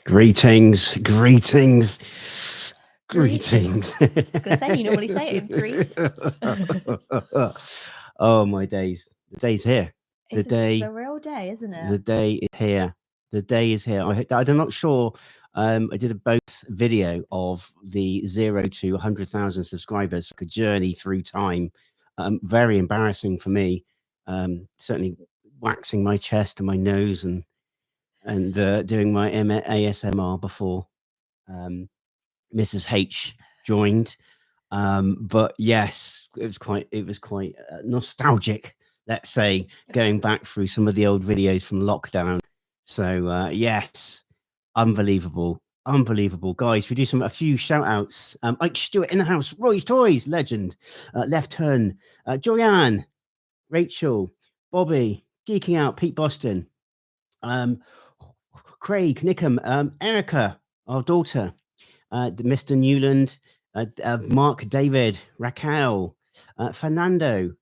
Greetings, greetings, Greetings. greetings. I was going to say, you normally say it in threes. Oh, my days. The day's here. It's a surreal day, isn't The it? day is here. The day is here. I'm not sure. I did a both video of the 0 to 100,000 subscribers, like a journey through time. Very embarrassing for me. Certainly waxing my chest and my nose and doing my ASMR before Mrs. H joined. But yes, it was quite nostalgic, let's say, going back through some of the old videos from lockdown. So yes, unbelievable, guys. We do a few shout outs. Ike Stewart in the house, Roy's Toys, legend, Left Turn, Joyanne, Rachel, Bobby, Geeking Out, Pete Boston, Craig, Nickham, Erica, our daughter, Mr. Newland, Mark, David, Raquel, Fernando,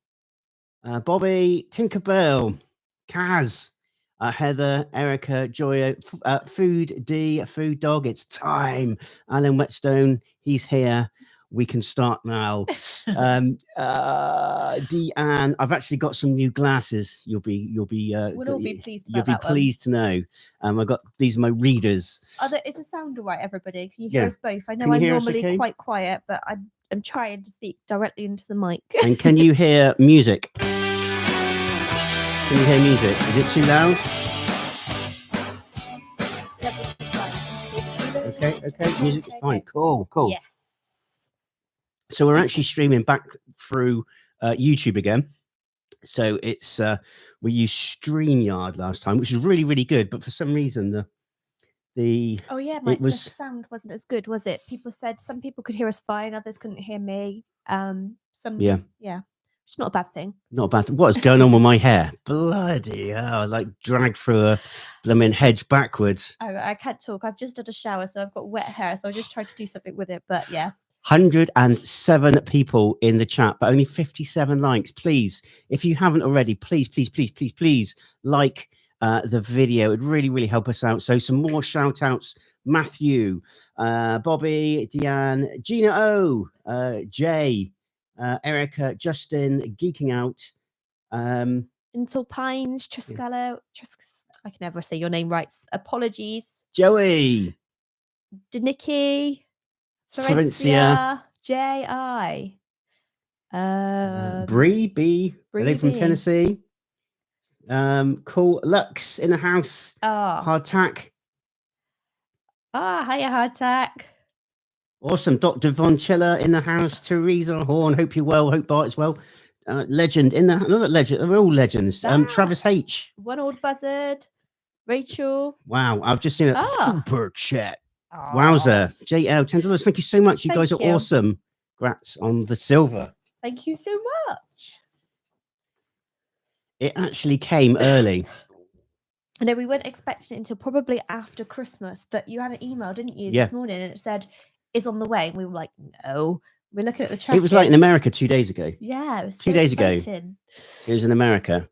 Bobby, Tinkerbell, Kaz, Heather, Erica, Joya, Food D, Food Dog. It's time. Alan Whetstone, he's here. We can start now. Deanne, I've actually got some new glasses. We'll all be pleased you'll about be that one. pleased to know. I got these are my readers. Is the sound all right, everybody? Can you hear Yeah. us both? I know Can you I'm hear us normally okay? quite quiet, but I'm trying to speak directly into the mic. And can you hear music? Can you hear music? Is it too loud? Okay. Music is fine. Cool. Yes. So we're actually streaming back through YouTube again. So it's we used StreamYard last time, which was really, really good. But for some reason, the the sound wasn't as good, was it? People said some people could hear us fine, others couldn't hear me. It's not a bad thing. Not a bad thing. What is going on with my hair? Bloody hell! Like dragged through a blooming hedge backwards. I can't talk. I've just had a shower, so I've got wet hair. So I just tried to do something with it. But yeah. 107 people in the chat, but only 57 likes. Please, if you haven't already, please like the video. It'd really, really help us out. So some more shout outs. Matthew, Bobby, Deanne, Gina O, Jay, Erica, Justin, Geeking Out. Until Pines, Triscalo. I can never say your name right. Apologies. Joey. Nikki. Florencia. J.I. Bree B. Are they from B. Tennessee? Cool. Lux in the house. Hardtack. Hiya, Hardtack. Awesome. Dr. Von Chiller in the house. Teresa Horn. Hope you're well. Hope Bart is well. Legend in the another legend. We're all legends. Travis H. One Old Buzzard. Rachel. Wow. I've just seen a super chat. Wowzer. JL, $10. Thank you so much. You guys are awesome. Congrats on the silver. Thank you so much. It actually came early. I know we weren't expecting it until probably after Christmas, but you had an email, didn't you, this morning, and it said it's on the way. And we were like, no. We're looking at the tracking. It was like in America 2 days ago. Yeah, it was 2 days ago. It was in America,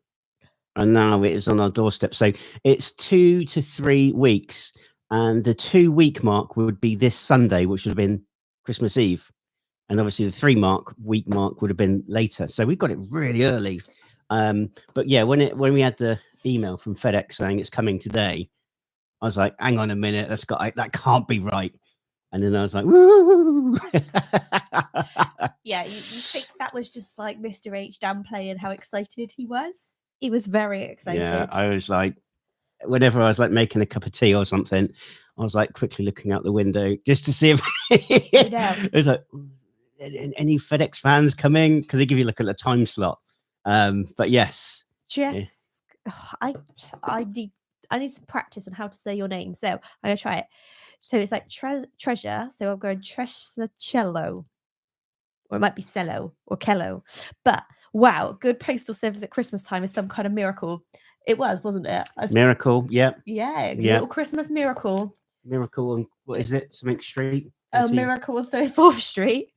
and now it is on our doorstep. So it's 2 to 3 weeks, and the 2-week mark would be this Sunday, which would have been Christmas Eve, and obviously the week mark would have been later. So we got it really early. But yeah, when we had the email from FedEx saying it's coming today, I was like, hang on a minute, that can't be right. And then I was like, woo! Yeah, you think that was just like Mr. H downplaying how excited he was? He was very excited. Yeah, I was like, whenever I was like making a cup of tea or something, I was like quickly looking out the window just to see if it was like, any FedEx fans coming? Because they give you like a time slot. But yes. I need some practice on how to say your name. So I'm going to try it. So it's like treasure. So I'm going Trescello. Or it might be Cello or Kello. But wow, good postal service at Christmas time is some kind of miracle. It was, wasn't it? Miracle, yeah. Yeah, little Christmas miracle. Miracle on, what is it? Something Street? Miracle on 34th Street.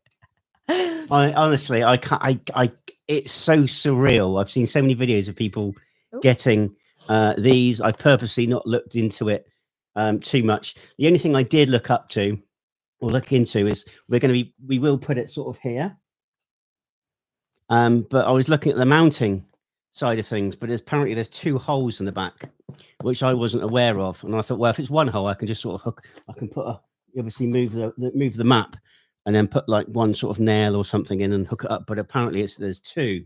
Honestly, I can't. It's so surreal. I've seen so many videos of people getting these. I've purposely not looked into it too much. The only thing I did look up to or look into is we will put it sort of here. But I was looking at the mounting side of things, but apparently there's 2 holes in the back, which I wasn't aware of. And I thought, well, if it's 1 hole, I can just sort of hook. I can put obviously move the map, and then put like 1 sort of nail or something in and hook it up. But apparently there's 2.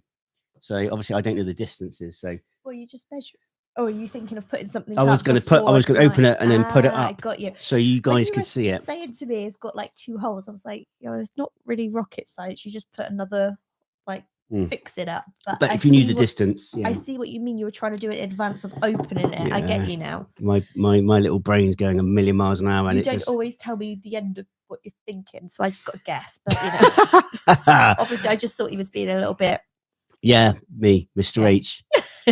So obviously I don't know the distances. So well, you just measure. Oh, are you thinking of putting something? I was going to open it and then put it up. I got you. So you guys could see it. Saying to me, it's got like 2 holes. I was like, it's not really rocket science. You just put another fix it up. But if you knew the distance, I see what you mean. You were trying to do it in advance of opening it. I get you now. My little brain's going a million miles an hour, and you don't always tell me the end of what you're thinking, so I just got to guess. But obviously, I just thought he was being a little bit. Yeah, me, Mr. H.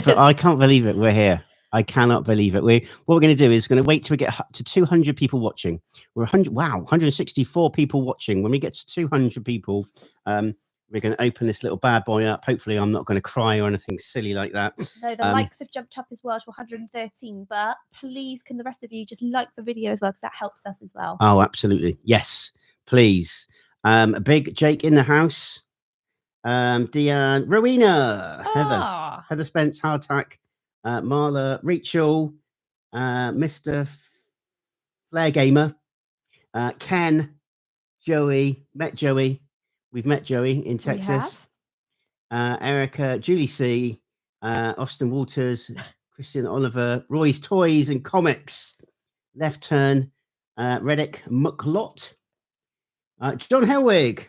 But I can't believe it. We're here. I cannot believe it. What we're going to do is going to wait till we get to 200 people watching. We're 164 people watching. When we get to 200 people, we're going to open this little bad boy up. Hopefully, I'm not going to cry or anything silly like that. No, the likes have jumped up as well to 113. But please, can the rest of you just like the video as well, because that helps us as well. Oh, absolutely. Yes, please. A big Jake in the house. Deanne, Rowena, Heather Spence, Hardtack, Marla, Rachel, Mr. Flair Gamer, Ken, Joey, we've met Joey in Texas, Erica, Julie C, Austin Walters, Christian Oliver, Roy's Toys and Comics, Left Turn, Reddick Mucklot, John Helwig.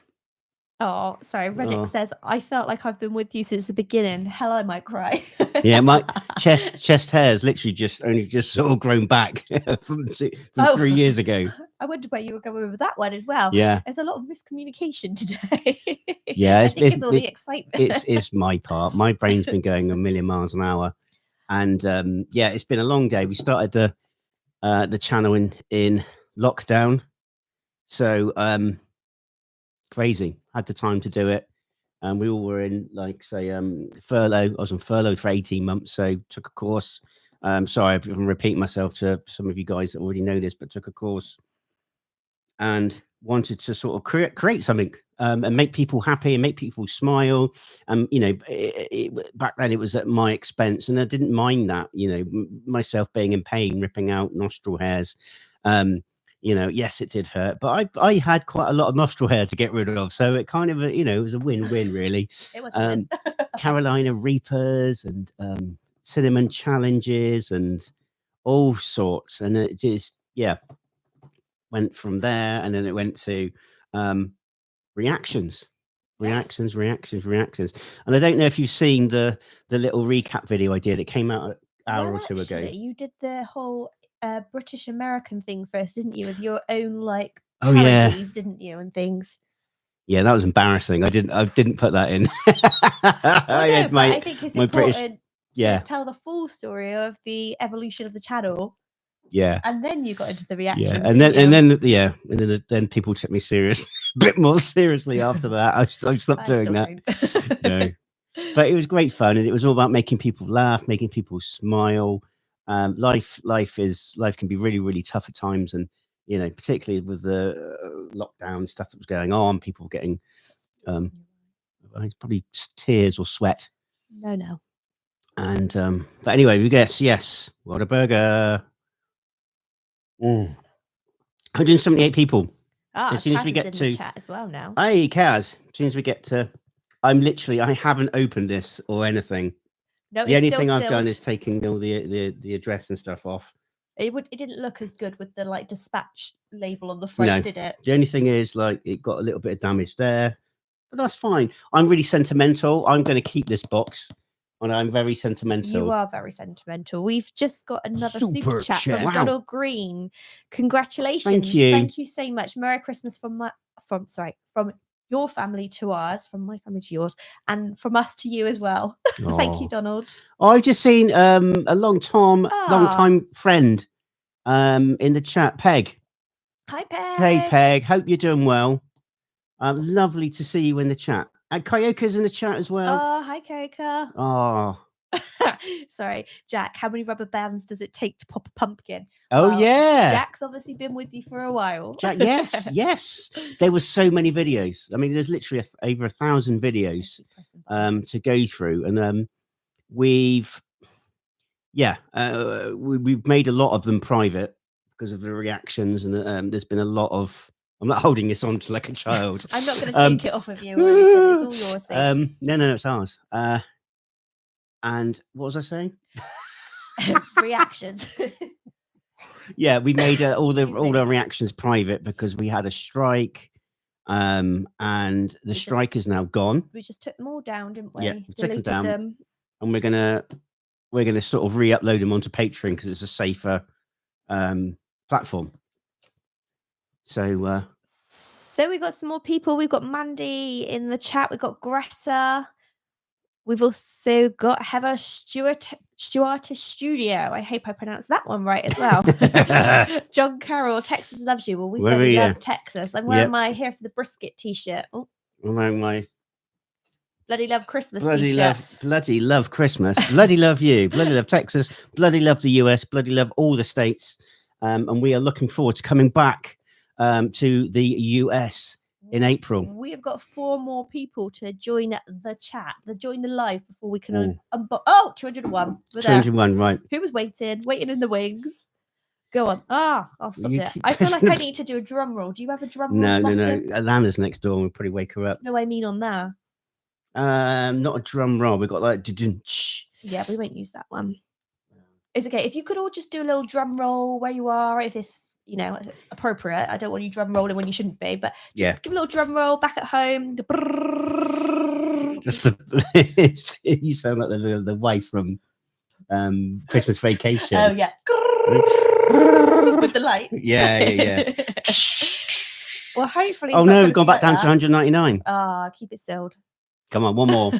Oh, sorry. Reddick says, I felt like I've been with you since the beginning. Hell, I might cry. Yeah, my chest hairs literally just sort of grown back from 3 years ago. I wondered where you were going with that one as well. Yeah. There's a lot of miscommunication today. Yeah, it's all the excitement. It's my part. My brain's been going a million miles an hour. And it's been a long day. We started the channel in lockdown. So crazy. Had the time to do it. And we all were in furlough. I was on furlough for 18 months, so took a course. Sorry, I'm repeating myself to some of you guys that already know this, but took a course and wanted to sort of create something and make people happy and make people smile. Back then it was at my expense, and I didn't mind that. Myself being in pain, ripping out nostril hairs. Yes, it did hurt, but I had quite a lot of nostril hair to get rid of. So it kind of, it was a win-win, really. It was a win. Carolina Reapers and cinnamon challenges and all sorts. And it just, went from there. And then it went to reactions. And I don't know if you've seen the little recap video I did. It came out an hour or two ago. You did the whole British American thing first, didn't you, with your own parodies, didn't you, and things. Yeah, that was embarrassing. I didn't put that in. I think it's important to tell the full story of the evolution of the channel. Yeah, and then you got into the reaction. Yeah, and then people took me a bit more seriously after that. I stopped doing that. No. But it was great fun, and it was all about making people laugh, making people smile. Life can be really, really tough at times, and particularly with the lockdown stuff that was going on, people getting it's probably tears or sweat. No. And but anyway, we guess yes. What a burger! 178 people. As soon as we get to chat as well now. Hey, Kaz. As soon as we get to, I haven't opened this or anything. No, the only thing I've done is taking all the address and stuff off. It didn't look as good with the dispatch label on the front, did it? The only thing is it got a little bit of damage there, but that's fine. I'm really sentimental. I'm going to keep this box, and I'm very sentimental. You are very sentimental. We've just got another super chat from Donald Green. Congratulations! Thank you. Thank you so much. Merry Christmas from your family to ours, from my family to yours, and from us to you as well. Thank you, Donald. I've just seen a long time friend in the chat, Peg. Hi, Peg. Hey, Peg. Hope you're doing well. Lovely to see you in the chat. And Kayoka's in the chat as well. Oh, hi, Kayoka. Oh, Sorry, Jack, how many rubber bands does it take to pop a pumpkin? Oh, Well, yeah. Jack's obviously been with you for a while. Jack, yes, yes. There were so many videos. I mean, there's literally over 1,000 videos to go through. And we've made a lot of them private because of the reactions. And there's been a lot of... I'm not holding this on to like a child. I'm not going to take it off of you or anything. It's all yours, babe. No, it's ours. And what was I saying? Reactions. Yeah, we made all Excuse me. our reactions private because we had a strike, and the strike is now gone. We just took them all down, didn't we? Yeah, we took them Deleted down. them. And we're gonna sort of re-upload them onto Patreon because it's a safer platform. So we got some more people. We've got Mandy in the chat. We've got Greta. We've also got Heather Stuartish Studio. I hope I pronounced that one right as well. John Carroll, Texas loves you. Well, we bloody love Texas. I'm wearing my Here for the Brisket t-shirt. Oh. I'm wearing my Bloody Love Christmas t-shirt. Bloody love Christmas. Bloody love you. Bloody love Texas. Bloody love the US. Bloody love all the states. And we are looking forward to coming back to the US in April. We have got 4 more people to join the chat, join the live before we can unbox. Oh, 201. 201, right. Who was waiting in the wings? Go on. I'll stop it. I feel like I need to do a drum roll. Do you have a drum roll? No. Alana's next door. We'll probably wake her up. No, I mean on there. Not a drum roll. We've got like... Yeah, we won't use that one. It's okay. If you could all just do a little drum roll where you are, if it's, appropriate. I don't want you drum rolling when you shouldn't be, but just give a little drum roll back at home. Just you sound like the wife from Christmas Vacation. Oh, yeah. With the light. Yeah. Well, hopefully. Oh, no, we've gone back down to 199. Keep it sealed. Come on, one more.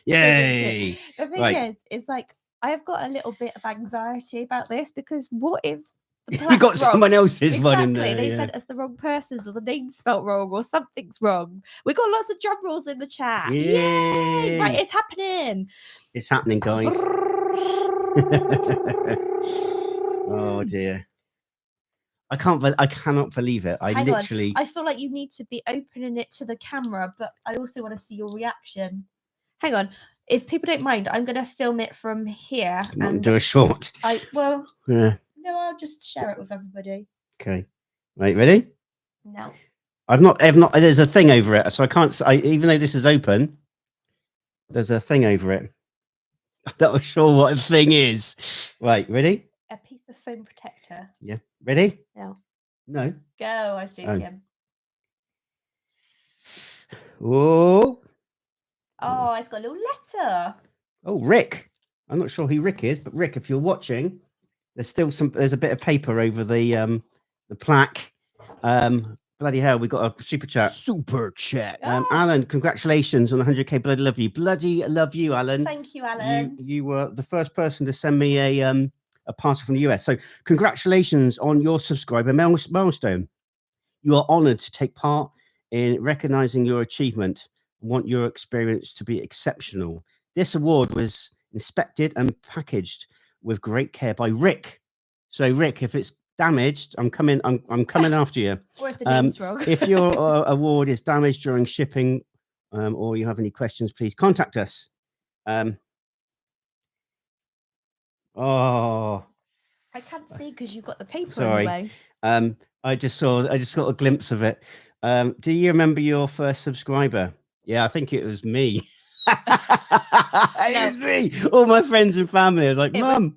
Yay. The thing is like, I have got a little bit of anxiety about this because what if we got someone else's one in there? They sent us the wrong persons or the name spelt wrong or something's wrong. We got lots of drum rolls in the chat. Yay! Right, it's happening. It's happening, guys. Oh dear. I cannot believe it. I feel like you need to be opening it to the camera, but I also want to see your reaction. Hang on. If people don't mind, I'm going to film it from here and do a short. No, I'll just share it with everybody. Okay. Right, ready? No. I've not. There's a thing over it, so I can't. Even though this is open, there's a thing over it. I'm not sure what the thing is. Right, ready? A piece of foam protector. Yeah. Ready? No. Go, I was joking. Oh. Oh, it's got a little letter. Oh, Rick. I'm not sure who Rick is, but Rick, if you're watching, there's a bit of paper over the plaque. Bloody hell, we got a super chat. Alan, congratulations on 100k. Bloody love you. Bloody love you, Alan. Thank you, Alan. You were the first person to send me a parcel from the US. So congratulations on your subscriber milestone. You are honored to take part in recognizing your achievement. I want your experience to be exceptional. This award was inspected and packaged with great care by Rick. So Rick, if it's damaged, I'm coming after you. Or if the name's wrong. If your award is damaged during shipping, or you have any questions, please contact us. Oh, I can't see because you've got the paper sorry. in the way. I just got a glimpse of it. Do you remember your first subscriber? Yeah, I think it was me. It was me. All my friends and family. I was like, Mum,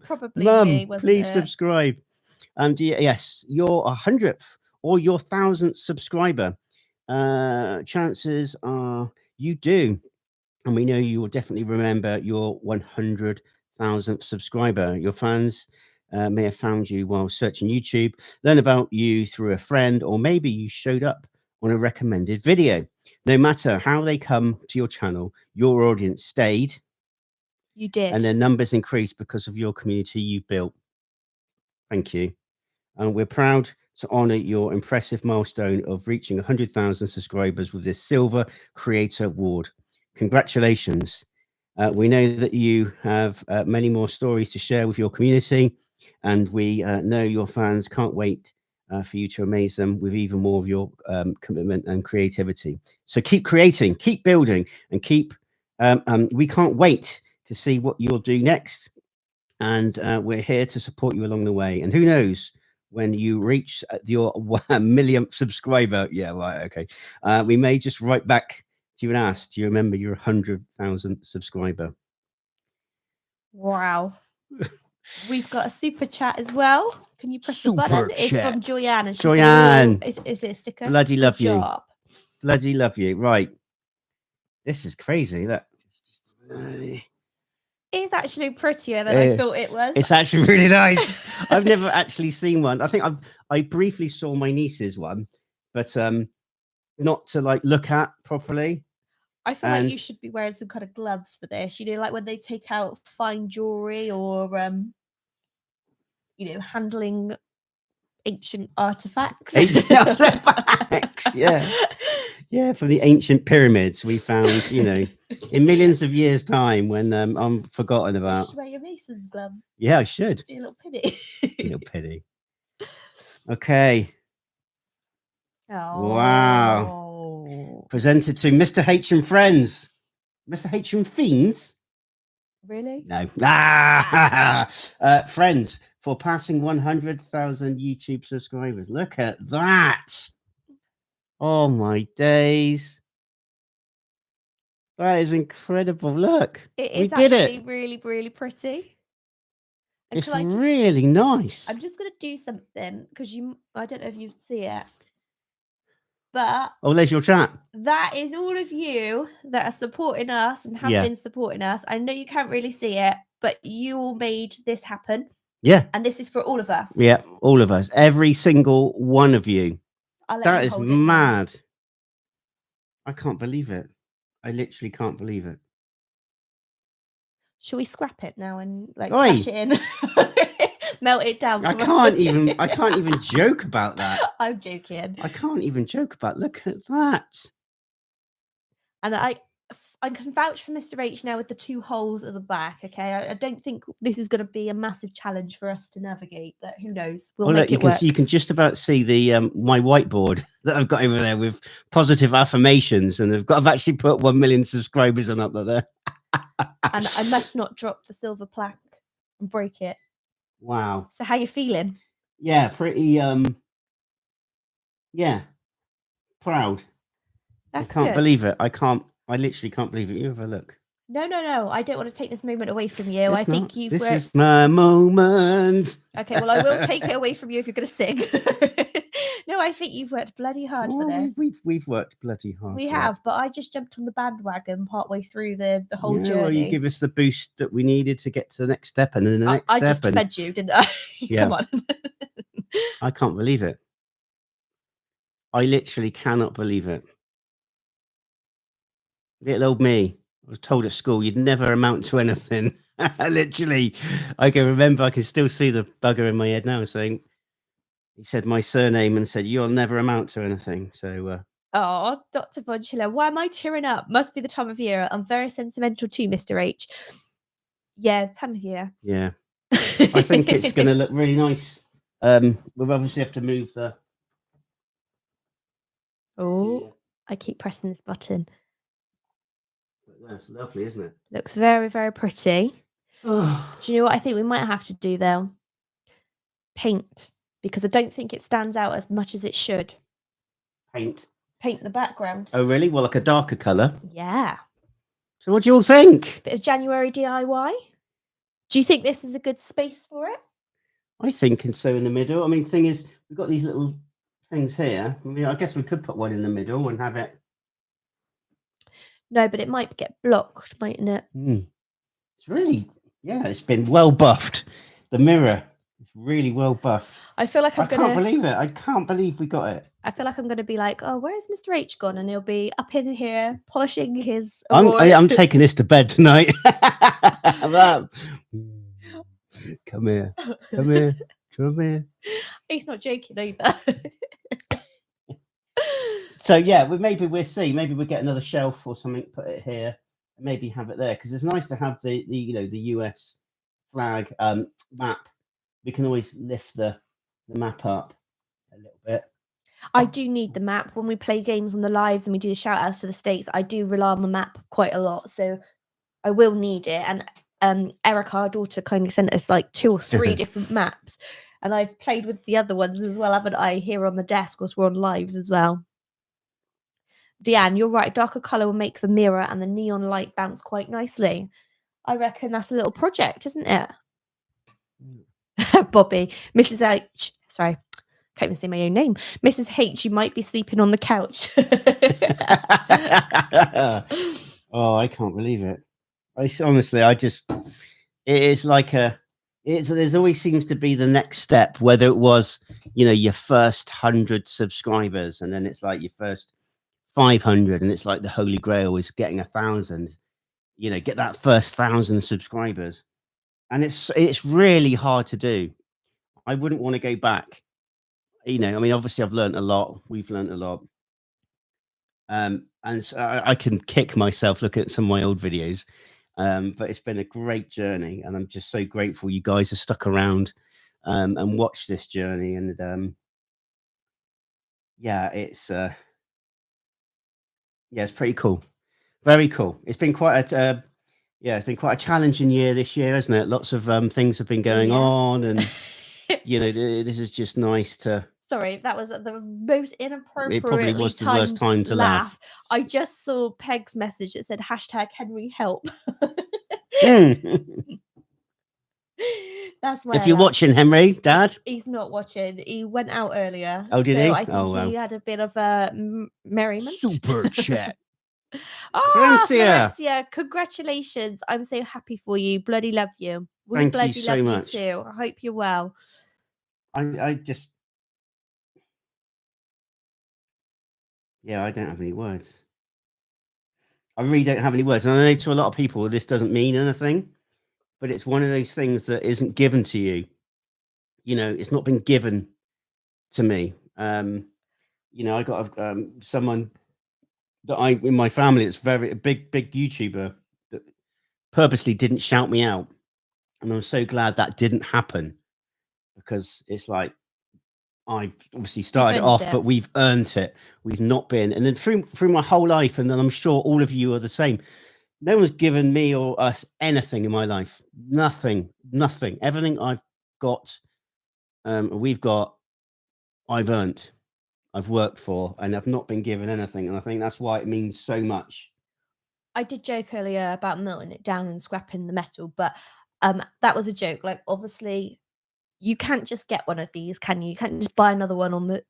please subscribe. Yes, your 100th or your 1000th subscriber. Chances are you do. And we know you will definitely remember your 100,000th subscriber. Your fans may have found you while searching YouTube, learn about you through a friend, or maybe you showed up on a recommended video. No matter how they come to your channel, your audience stayed. You did. And their numbers increased because of your community you've built. Thank you. And we're proud to honor your impressive milestone of reaching 100,000 subscribers with this Silver Creator Award. Congratulations. We know that you have many more stories to share with your community, and we know your fans can't wait for you to amaze them with even more of your commitment and creativity. So keep creating, keep building, and keep. We can't wait to see what you'll do next, and we're here to support you along the way. And who knows, when you reach your 1 millionth subscriber, yeah, right, okay, we may just write back to you and ask, do you remember your 100,000 subscriber? Wow. We've got a super chat as well. Can you press the Super button? It's chat. from Joyanne, and she's Joyanne. all, is it a sticker? Bloody Good love you. job. Bloody love you. Right. This is crazy. That It's actually prettier than I thought it was. it's actually really nice. I've never actually seen one. I think I briefly saw my niece's one, but not to like look at properly. I feel like you should be wearing some kind of gloves for this. You know, like when they take out fine jewelry or you know, handling ancient artifacts. Ancient artifacts, yeah. Yeah, from the ancient pyramids we found, you know, in millions of years' time when I'm forgotten You about. should wear your mason's gloves. Yeah, I should. Be a little pity. A little pity. Okay. Oh. Wow. Presented to Mr. H and Friends. Mr. H and Fiends? Really? No. Friends for passing 100,000 YouTube subscribers. Look at that. Oh my days. That is incredible. Look. It We is did actually it. really, really pretty. And It's can I just- really nice. I'm just gonna do something because I don't know if you see it, but Oh, there's your chat. that is all of you that are supporting us and have Yeah. been supporting us. I know you can't really see it, but you all made this happen. Yeah. And this is for all of us. Yeah, all of us. Every single one of you. I'll let That you is hold it now. mad. I can't believe it. I literally can't believe it. Shall we scrap it now and like Oi. cash it in? Melt it down. I can't even joke about that. I'm joking. I can't even joke about. Look at that. And I can vouch for Mr. H now with the 2 holes at the back. Okay, I don't think this is going to be a massive challenge for us to navigate, but who knows? We'll make it work. You can just about see the my whiteboard that I've got over there with positive affirmations, and I've actually put 1 million subscribers on up there. And I must not drop the silver plaque and break it. Wow. So how you feeling? Yeah, pretty yeah, proud. That's I can't good. believe it. I literally can't believe it. You have a look. No. I don't want to take this moment away from you. It's I think you've This worked. is my moment. Okay, well, I will take it away from you if you're going to sing. No, I think you've worked bloody hard for this. We've worked bloody hard. We for have, but I just jumped on the bandwagon partway through the whole yeah, journey. well, you give us the boost that we needed to get to the next step, and then the next I step. just fed you, didn't I? Yeah. Come on. I can't believe it. I literally cannot believe it. Little old me. I was told at school you'd never amount to anything. Literally, I can remember. I can still see the bugger in my head now saying, he said my surname and said, you'll never amount to anything. So, Oh, Dr. Vonchilla, why am I tearing up? Must be the time of year. I'm very sentimental too, Mr. H. Yeah, time of year. yeah. I think it's going to look really nice. We'll obviously have to move the. Oh, I keep pressing this button. That's lovely, isn't it? Looks very, very pretty. Oh. Do you know what I think we might have to do though? Paint, because I don't think it stands out as much as it should. Paint the background. Oh, really? Well, like a darker colour. Yeah. So what do you all think? Bit of January DIY. Do you think this is a good space for it? I think and so in the middle. I mean, thing is, we've got these little things here. I mean, I guess we could put one in the middle and have it. No, but it might get blocked, mightn't it? It's really, yeah, it's been well buffed. The mirror is really well buffed. I feel like I can't believe it. I can't believe we got it. I feel like I'm going to be like, oh, where's Mr. H gone? And he'll be up in here polishing his I'm taking this to bed tonight. Come here. Come here. Come here. He's not joking either. So, yeah, maybe we'll see. Maybe we'll get another shelf or something, put it here. maybe have it there, because it's nice to have the the US flag map. We can always lift the map up a little bit. I do need the map when we play games on the lives and we do the shout outs to the states. I do rely on the map quite a lot, so I will need it. And Erica, our daughter, kindly sent us like 2 or 3 different maps, and I've played with the other ones as well, haven't I? Here on the desk, whilst we're on lives as well. Deanne, you're right. Darker color will make the mirror and the neon light bounce quite nicely. I reckon that's a little project, isn't it? Bobby, Mrs. H. Sorry, can't even say my own name. Mrs. H, you might be sleeping on the couch. Oh, I can't believe it. Honestly, it is like there's always seems to be the next step, whether it was, your first 100 subscribers, and then it's like your first 500, and it's like the holy grail is getting 1,000, get that first 1,000 subscribers. And it's really hard to do. I wouldn't want to go back. I mean, obviously I've learned a lot. We've learned a lot. And so I can kick myself looking at some of my old videos. But it's been a great journey, and I'm just so grateful you guys have stuck around and watched this journey. And yeah, it's pretty cool. Very cool. It's been quite a challenging year this year, hasn't it? Lots of things have been going on, and this is just nice to. Sorry, that was the most inappropriately It probably was the worst time to laugh. I just saw Peg's message that said #Henry help. That's why. If you're watching, Henry, Dad. He's not watching. He went out earlier. Oh, did he? I think he had a bit of a merriment. Super chat. Florencia, congratulations. I'm so happy for you. Bloody love you. Thank you so much. You too. I hope you're well. I just. Yeah, I don't have any words. I really don't have any words. And I know to a lot of people this doesn't mean anything, but it's one of those things that isn't given to you. It's not been given to me. I got someone that in my family, it's a big YouTuber that purposely didn't shout me out. And I'm so glad that didn't happen, because it's like, I've obviously started it off, but we've earned it. We've not been. And then through my whole life, and then I'm sure all of you are the same. No one's given me or us anything in my life. Nothing. Everything I've got, we've got, I've earned. I've worked for, and I've not been given anything. And I think that's why it means so much. I did joke earlier about melting it down and scrapping the metal, but that was a joke. Like, obviously, you can't just get one of these, can you? You can't just buy another one on the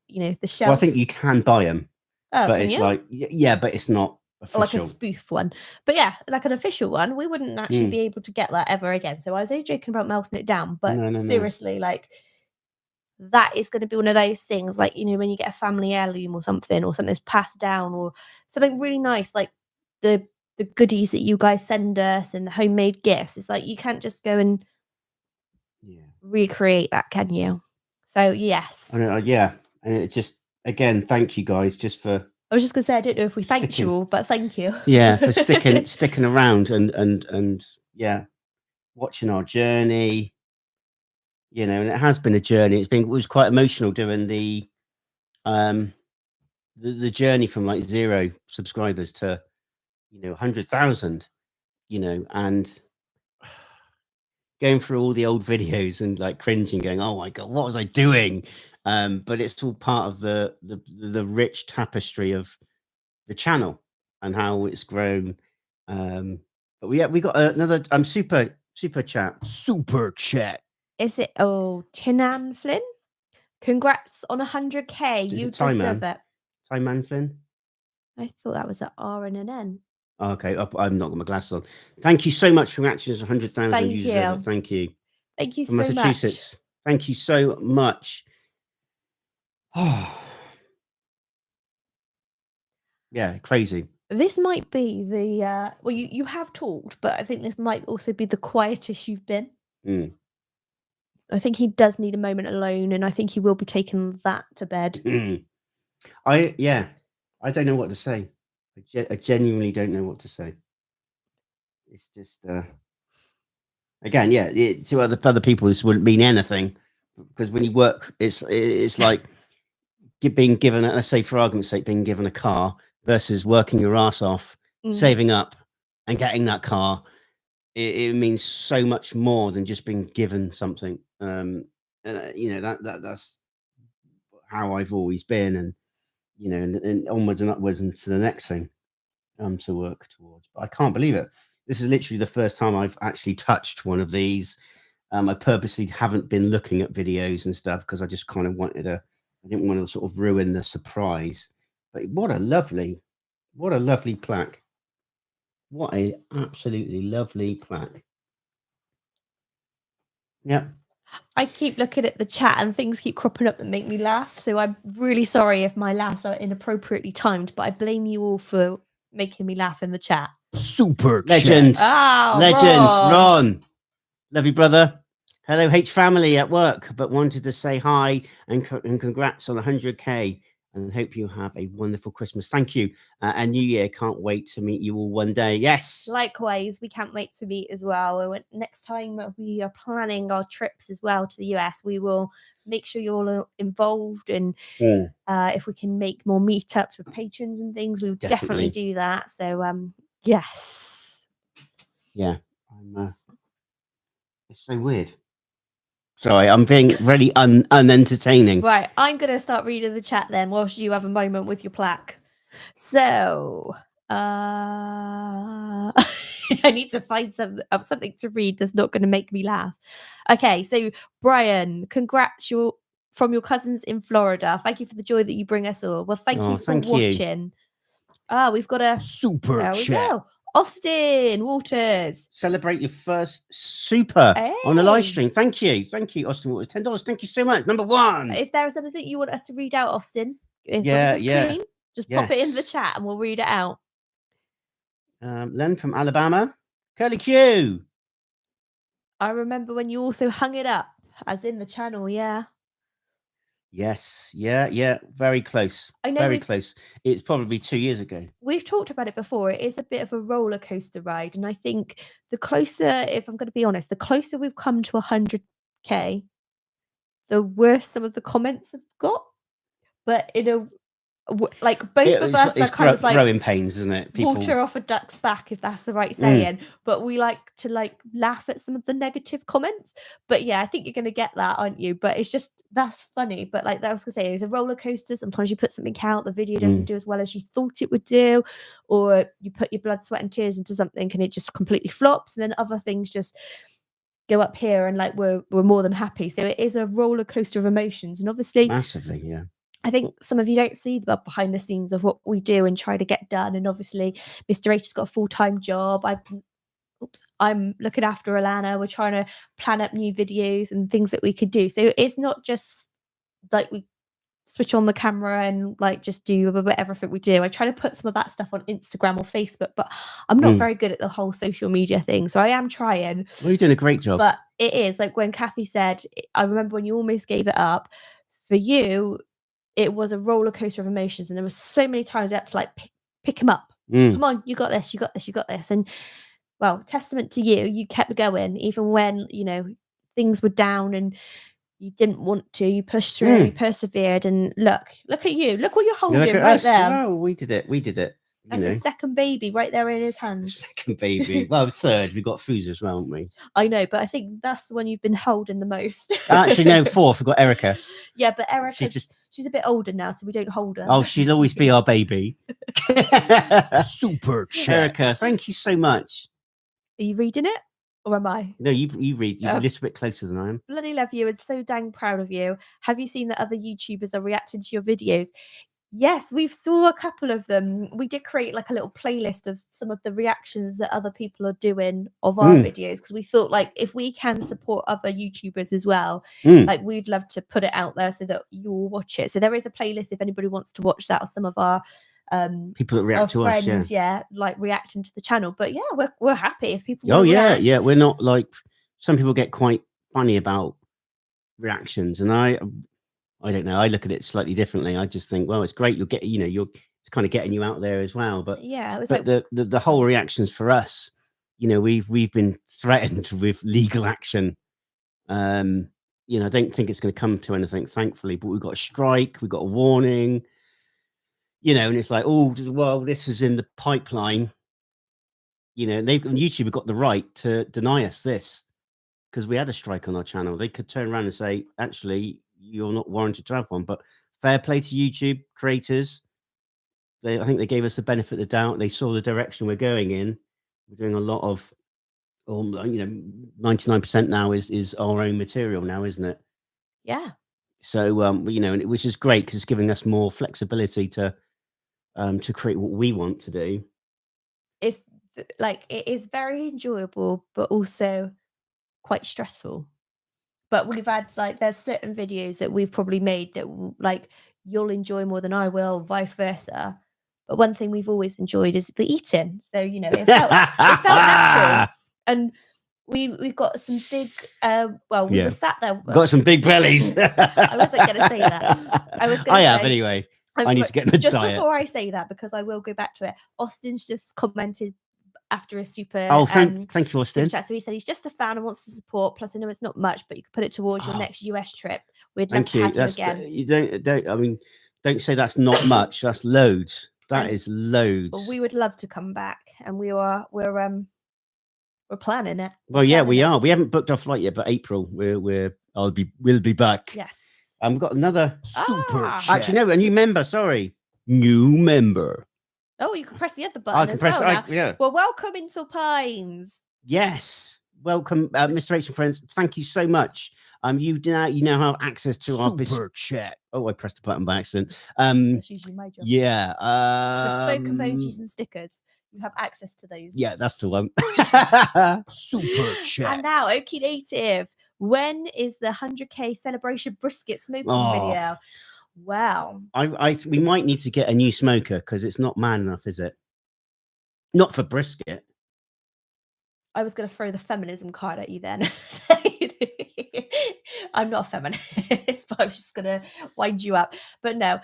shelf. Well, I think you can buy them, but it's you? like, but it's not official. Like a spoof one. But yeah, like an official one, we wouldn't actually be able to get that ever again. So I was only joking about melting it down, but seriously, like, that is going to be one of those things, like, when you get a family heirloom or something's passed down, or something really nice, like the goodies that you guys send us and the homemade gifts. It's like, you can't just go and recreate that, can you? So yes. Yeah. And it just, again, thank you guys just for. I was just gonna say, I don't know if we thanked you all, but thank you. Yeah, for sticking around and yeah, watching our journey. And it has been a journey. It was quite emotional doing the journey from like 0 subscribers to 100,000. And going through all the old videos and like cringing, going, oh my god, what was I doing? But it's all part of the rich tapestry of the channel and how it's grown. But we got another super chat. Is it Tinan Flynn? Congrats on 100K. You deserve it. Time Man Flynn. I thought that was an R and an N. Oh, okay, I've not got my glasses on. Thank you so much. Congratulations, 100,000 users. Thank you. Thank you From so Massachusetts. Much. Thank you so much. Oh, yeah, crazy. This might be the well, you have talked, but I think this might also be the quietest you've been. I think he does need a moment alone, and I think he will be taking that to bed. I don't know what to say. I genuinely don't know what to say. It's just again, yeah. To other people, this wouldn't mean anything because when you work, it's like being given, let's say for argument's sake, being given a car versus working your ass off, saving up, and getting that car. It means so much more than just being given something. You know that's how I've always been, and you know, and onwards and upwards and to the next thing to work towards. But I can't believe it. This is literally the first time I've actually touched one of these. I purposely haven't been looking at videos and stuff because I just kind of wanted to. I didn't want to sort of ruin the surprise. But what a lovely plaque. What a absolutely lovely plaque. Yeah. I keep looking at the chat and things keep cropping up that make me laugh. So I'm really sorry if my laughs are inappropriately timed, but I blame you all for making me laugh in the chat. Super legend. Oh, Legend. Ron. Love you, brother. Hello, H family at work, but wanted to say hi and congrats on 100K and hope you have a wonderful Christmas. Thank you. And New Year. Can't wait to meet you all one day. Yes. Likewise, we can't wait to meet as well. Next time we are planning our trips as well to the US, we will make sure you're all involved. And if we can make more meetups with patrons and things, we will definitely do that. So, yes. Yeah. It's so weird. Sorry, I'm being really unentertaining. Right, I'm going to start reading the chat then whilst you have a moment with your plaque. So, I need to find something to read that's not going to make me laugh. Okay, so Brian, congrats from your cousins in Florida. Thank you for the joy that you bring us all. Well, thank you for watching. We've got a super there chat. We go. Austin Waters. Celebrate your first super on the live stream. Thank you, Austin Waters. $10. Thank you so much. Number one. If there is anything you want us to read out, Austin, yeah. Just pop it in the chat and we'll read it out. Len from Alabama. Curly Q. I remember when you also hung it up, as in the channel, yeah. Yes, yeah. Very close. I know very close. It's probably 2 years ago. We've talked about it before. It is a bit of a roller coaster ride. And I think the closer, if I'm going to be honest, the closer we've come to 100K, the worse some of the comments have got. But in a like both of us are kind of like growing pains, isn't it? Water off a duck's back, if that's the right saying. But we like to laugh at some of the negative comments. But yeah, I think you're gonna get that, aren't you? But it's just that's funny. But like I was gonna say, it's a roller coaster. Sometimes you put something out, the video doesn't do as well as you thought it would do, or you put your blood, sweat, and tears into something and it just completely flops, and then other things just go up here and like we're more than happy. So it is a roller coaster of emotions, and obviously massively, yeah. I think some of you don't see the behind the scenes of what we do and try to get done. And obviously, Mr. H has got a full-time job. I'm looking after Alana. We're trying to plan up new videos and things that we could do. So it's not just like we switch on the camera and like just do everything we do. I try to put some of that stuff on Instagram or Facebook, but I'm not very good at the whole social media thing. So I am trying. Well, you're doing a great job. But it is like when Kathy said, I remember when you almost gave it up. For you, it was a roller coaster of emotions, and there were so many times I had to like pick him up. Come on, you got this, you got this, you got this. And well, testament to you, you kept going even when, you know, things were down and you didn't want to. You pushed through, you persevered, and look at you. Look what you're holding right there. Oh, we did it. That's a second baby right there in his hands. Second baby. Well, third. We got Fuza as well, haven't we? I know, but I think that's the one you've been holding the most. Actually, no, fourth. We've got Erica. Yeah, but Erica, she's a bit older now, so we don't hold her. Oh, she'll always be our baby. Super chat. Erica, thank you so much. Are you reading it? Or am I? No, you read. You're a little bit closer than I am. Bloody love you and so dang proud of you. Have you seen that other YouTubers are reacting to your videos? Yes, we've saw a couple of them. We did create like a little playlist of some of the reactions that other people are doing of our videos, because we thought like if we can support other YouTubers as well, like we'd love to put it out there so that you will watch it. So there is a playlist if anybody wants to watch that, or some of our people that react to friends, us, like reacting to the channel. But yeah, we're happy if people. Yeah, we're not like some people get quite funny about reactions, and I don't know. I look at it slightly differently. I just think, well, it's great. You'll get, it's kind of getting you out there as well. But yeah, it was but like the whole reactions for us you know, we've been threatened with legal action. You know, I don't think it's going to come to anything, thankfully, but we've got a strike, we've got a warning, you know, and it's like, oh, well, this is in the pipeline. You know, YouTube have got the right to deny us this because we had a strike on our channel. They could turn around and say, actually, you're not warranted to have one. But fair play to YouTube creators. I think they gave us the benefit of the doubt. They saw the direction we're going in. We're doing a lot of, you know, 99% now is our own material now, isn't it? Yeah. So, you know, which is great because it's giving us more flexibility to create what we want to do. It's like, it is very enjoyable, but also quite stressful. But we've had, like, there's certain videos that we've probably made that like you'll enjoy more than I will, vice versa. But one thing we've always enjoyed is the eating. So, you know, it felt natural. And we've got some big well, we were sat there. Got some big bellies. I wasn't gonna say that. I have anyway. I need to get in the just diet. before I say that, because I will go back to it. Austin's just commented after a super thank you, Austin. chat. So he said he's just a fan and wants to support. Plus, I know it's not much, but you could put it towards your next US trip. We'd love to have you again. You don't. I mean, don't say that's not much. That's loads. That is loads. But we would love to come back, and we're planning it. Well, yeah, we are. We haven't booked our flight yet, but April we'll be back. Yes. We've got another super. Actually, no, a new member. Sorry, new member. Oh, you can press the other button. I can press. Yeah. Well, welcome into Pines. Yes, welcome, Mr. H and friends. Thank you so much. You now have access to our super chat. Oh, I pressed the button by accident. That's usually my job. Yeah. The smoke emojis and stickers. You have access to those. Yeah, that's the one. Super chat. And now, Okie Native. When is the 100k celebration brisket smoking video? Wow. We might need to get a new smoker because it's not man enough, is it? Not for brisket. I was going to throw the feminism card at you then. I'm not a feminist, but I was just going to wind you up. But no,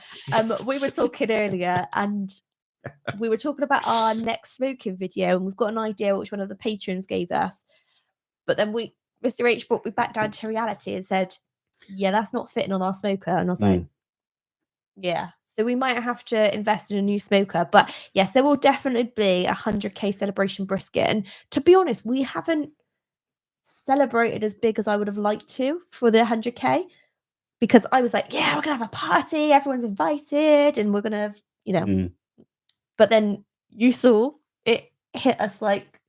we were talking earlier and we were talking about our next smoking video, and we've got an idea which one of the patrons gave us. But then Mr. H brought me back down to reality and said, yeah, that's not fitting on our smoker. And I was like, yeah. So we might have to invest in a new smoker. But yes, there will definitely be a 100k celebration brisket. And to be honest, we haven't celebrated as big as I would have liked to for the 100k, because I was like, yeah, we're going to have a party. Everyone's invited and we're going to, you know. But then you saw it hit us like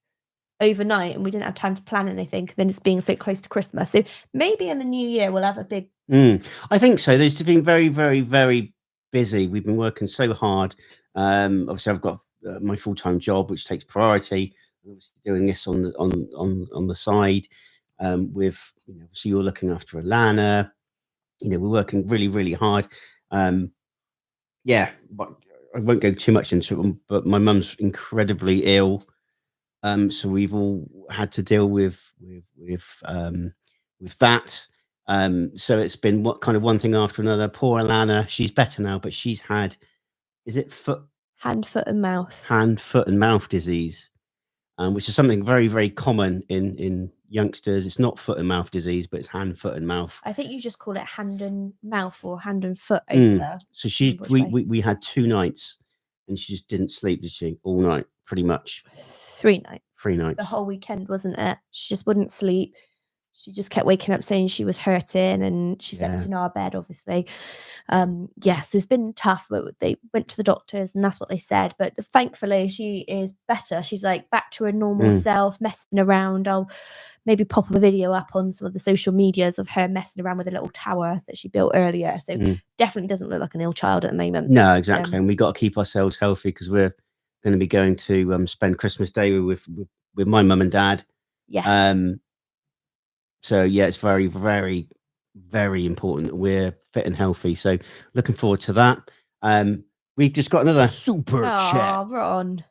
overnight and we didn't have time to plan anything. Then it's being so close to Christmas. So maybe in the new year, we'll have a big. I think so. There's been very, very, very busy. We've been working so hard. Obviously, I've got my full-time job, which takes priority. I'm obviously doing this on the side. With, you know, so you're looking after Alana. You know, we're working really, really hard. Yeah, but I won't go too much into it. But my mum's incredibly ill. So we've all had to deal with that. So it's been one thing after another. Poor Alana, she's better now, but she's had, is it hand, foot and mouth disease, which is something very, very common in youngsters. It's not foot and mouth disease, but it's hand, foot and mouth. I think you just call it hand and mouth or hand and foot over there. So we had 2 nights and she just didn't sleep, did she? All night, pretty much. 3 nights. 3 nights. The whole weekend, wasn't it? She just wouldn't sleep. She just kept waking up saying she was hurting, and she slept in our bed, obviously. So it's been tough, but they went to the doctors and that's what they said. But thankfully she is better. She's like back to her normal self, messing around. I'll maybe pop a video up on some of the social medias of her messing around with a little tower that she built earlier. So definitely doesn't look like an ill child at the moment. No, exactly. And we got to keep ourselves healthy because we're going to be going to spend Christmas Day with my mum and dad. Yes. So yeah, it's very, very, very important that we're fit and healthy. So looking forward to that. We've just got another super chat. Ron.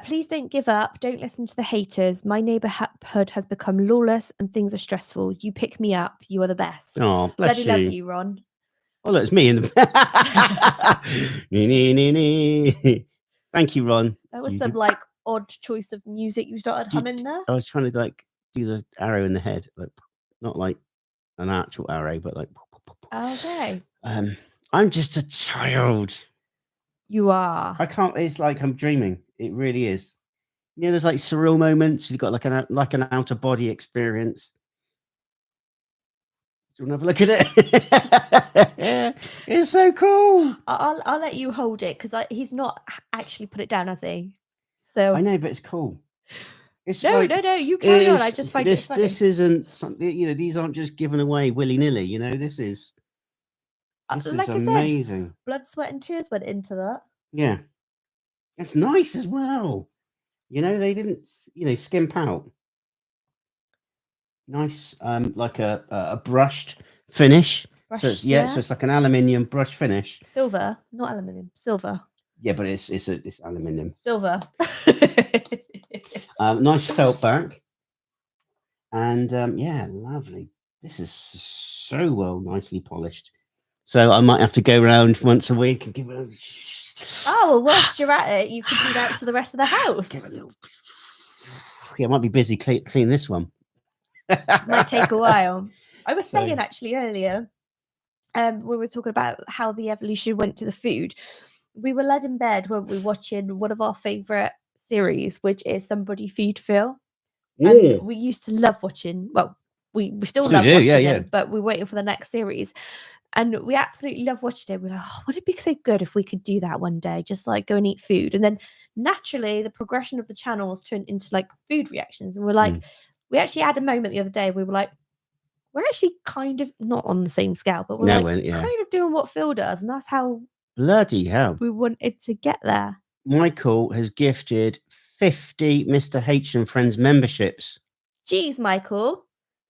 Please don't give up. Don't listen to the haters. My neighborhood has become lawless and things are stressful. You pick me up. You are the best. Oh, bless you. Love you, Ron. Oh, look, it's me. Thank you, Ron. That was some like odd choice of music you started humming there? I was trying to like do the arrow in the head, like not like an actual arrow, but like. Okay. I'm just a child. You are. I can't. It's like I'm dreaming. It really is. You know, there's like surreal moments. You've got like an out of body experience. Do you want to have a look at it? It's so cool. I'll let you hold it because he's not actually put it down, has he? So I know, but it's cool. It's no, like, no. You carry on. I just find it funny. This isn't something. You know, these aren't just given away willy nilly. You know, this is like amazing. I said, blood, sweat, and tears went into that. Yeah, it's nice as well. You know, they didn't, skimp out. Nice, like a brushed finish. So it's like an aluminium brush finish. Silver, not aluminium. Silver. Yeah, but it's aluminium. Silver. Nice felt back. And yeah, lovely. This is so well nicely polished. So I might have to go around once a week and give it a... Oh, well, whilst you're at it, you can do that to the rest of the house. Give it a little... Yeah, I might be busy clean this one. Might take a while. I was saying actually earlier, we were talking about how the evolution went to the food. We were led in bed when we were watching one of our favourite series, which is Somebody Feed Phil. And we used to love watching, well, we still love watching them, but we're waiting for the next series. And we absolutely love watching it. We're like, oh, wouldn't it be so good if we could do that one day? Just like go and eat food. And then naturally, the progression of the channels turned into like food reactions. And we're like, we actually had a moment the other day. We were like, we're actually kind of not on the same scale, but we're kind of doing what Phil does. And that's how bloody hell we wanted to get there. Michael has gifted 50 Mr. H and Friends memberships. Jeez, Michael.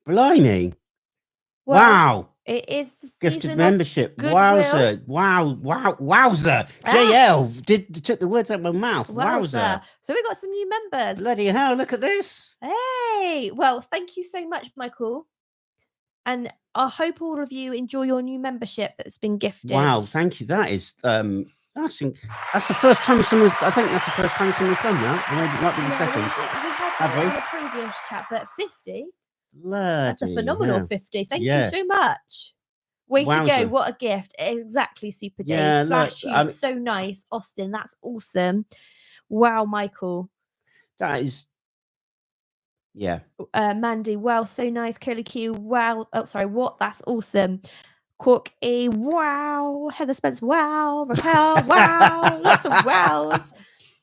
Blimey. Well, wow. It is gifted membership. Wowzer. Wowzer. JL took the words out of my mouth. Wowzer. So we got some new members. Bloody hell, look at this. Hey. Well, thank you so much, Michael. And I hope all of you enjoy your new membership that's been gifted. Wow, thank you. That is that's the first time someone's done that. Maybe it might be the second. We had a previous chat, but 50. That's a phenomenal 50. Thank you so much. Way to go. What a gift. Exactly, Super Dave. Yeah, Flash, he's so nice. Austin, that's awesome. Wow, Michael. That is... Yeah. Mandy, wow, so nice. Curly Q, wow. Oh, sorry, what? That's awesome. Cork E, wow. Heather Spence, wow. Raquel, wow. Lots of wows.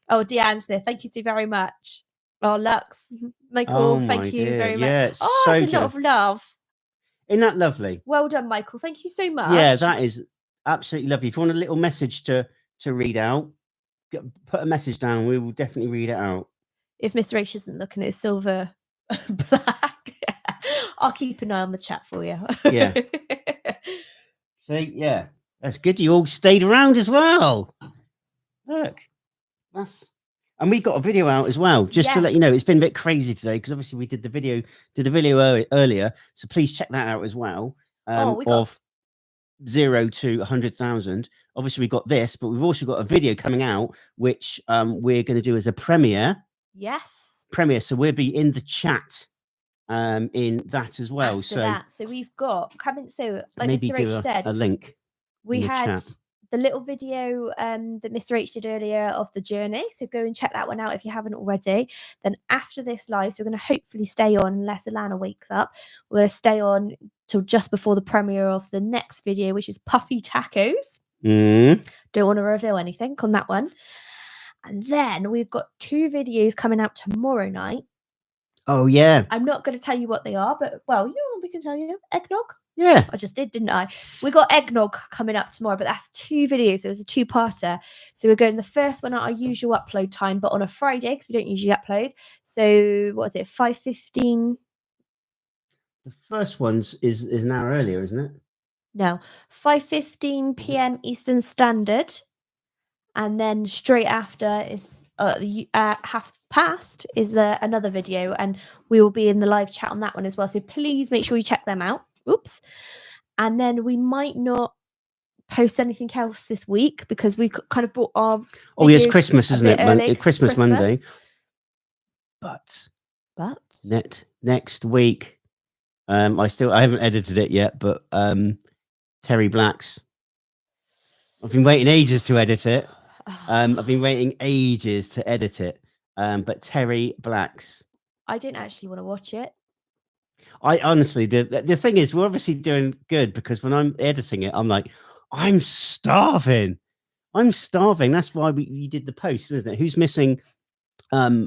Oh, Deanne Smith, thank you so very much. Oh, Lux, Michael, thank you very much. Yeah, oh, so that's a lot of love. Isn't that lovely? Well done, Michael. Thank you so much. Yeah, that is absolutely lovely. If you want a little message to read out, put a message down. We will definitely read it out. If Mr. H isn't looking at silver black, I'll keep an eye on the chat for you. Yeah. See, yeah, that's good. You all stayed around as well. Look, and we got a video out as well, just to let you know. It's been a bit crazy today because obviously we did the video earlier. So please check that out as well. Of 0 to 100,000. Obviously we got this, but we've also got a video coming out which we're going to do as a premiere. Yes. Premiere. So we'll be in the chat in that as well. So we've got coming. So like maybe Mr. H said, a link. We had the little video that Mr. H did earlier of the journey. So go and check that one out if you haven't already. Then after this live, so we're going to hopefully stay on unless Alana wakes up. We're going to stay on till just before the premiere of the next video, which is Puffy Tacos. Don't want to reveal anything on that one. And then we've got 2 videos coming out tomorrow night. Oh, yeah. I'm not going to tell you what they are, but, well, we can tell you. Eggnog. Yeah. I just did, didn't I? We got eggnog coming up tomorrow, but that's 2 videos. It was a 2-parter. So we're going the first one at our usual upload time, but on a Friday, because we don't usually upload. So what is it, 5:15? The first one's is an hour earlier, isn't it? No, 5:15 p.m. Eastern Standard. And then straight after is half past is another video, and we will be in the live chat on that one as well. So please make sure you check them out. Oops. And then we might not post anything else this week because we kind of brought our it's Christmas, isn't it? Christmas Monday. But But next week, I haven't edited it yet, but Terry Black's. I've been waiting ages to edit it. I've been waiting ages to edit it. But Terry Black's. I didn't actually want to watch it. I honestly, the thing is, we're obviously doing good because when I'm editing it, I'm like, I'm starving. That's why we did the post, isn't it? Who's missing? The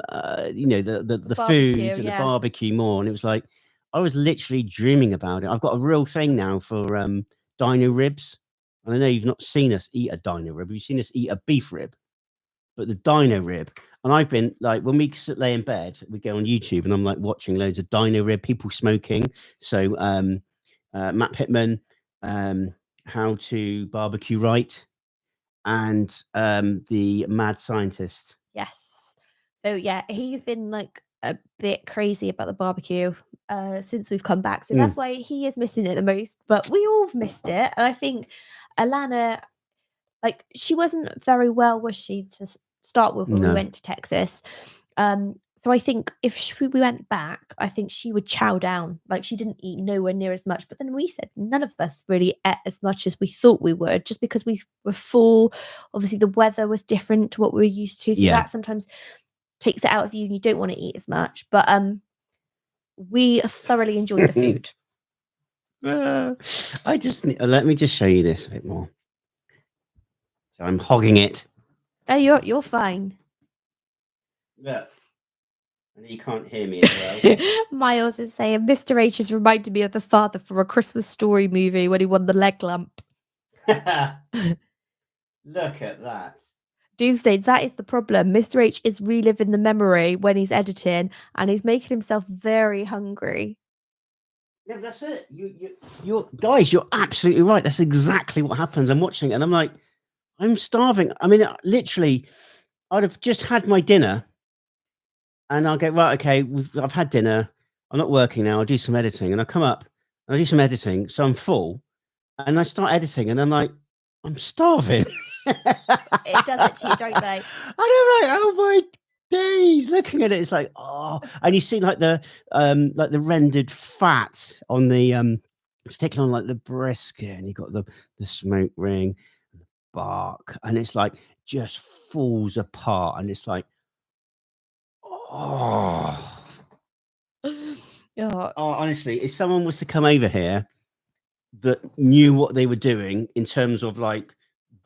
barbecue, food and the yeah. barbecue more, and it was like I was literally dreaming about it. I've got a real thing now for dino ribs, and I know you've not seen us eat a dino rib. You've seen us eat a beef rib, but the dino rib. And I've been like, when we lay in bed, we go on YouTube, and I'm like watching loads of dino rib people smoking. So Matt Pittman, How to Barbecue Right, and the Mad Scientist. Yes. So yeah, he's been like a bit crazy about the barbecue since we've come back. So that's why he is missing it the most. But we all missed it. And I think Alana, like, she wasn't very well, was she, to start with when we No. went to Texas. So I think if we went back, I think she would chow down. Like, she didn't eat nowhere near as much. But then we said none of us really ate as much as we thought we would, just because we were full. Obviously, the weather was different to what we were used to. So Yeah. that sometimes takes it out of you and you don't want to eat as much. But we thoroughly enjoyed the food. Let me just show you this a bit more. So I'm hogging it. Oh, you're fine. Look. And you can't hear me as well. Miles is saying Mr. H has reminded me of the father from A Christmas Story movie when he won the leg lamp. Look at that. Doomsday, that is the problem. Mr. H is reliving the memory when he's editing, and he's making himself very hungry. Yeah, that's it. You're guys, you're absolutely right. That's exactly what happens. I'm watching it and I'm like, I'm starving. I mean, literally, I'd have just had my dinner. And I'll go, right, okay, I've had dinner. I'm not working now. I'll do some editing. And I come up and I do some editing. So I'm full. And I start editing and I'm like, I'm starving. It does it to you, don't they? And I'm like, oh my days. Looking at it, it's like, oh. And you see like the rendered fat on the particularly on like the brisket, and you got the smoke ring, and the bark, and it's like just falls apart. And it's like, oh. Oh, Honestly, if someone was to come over here that knew what they were doing in terms of like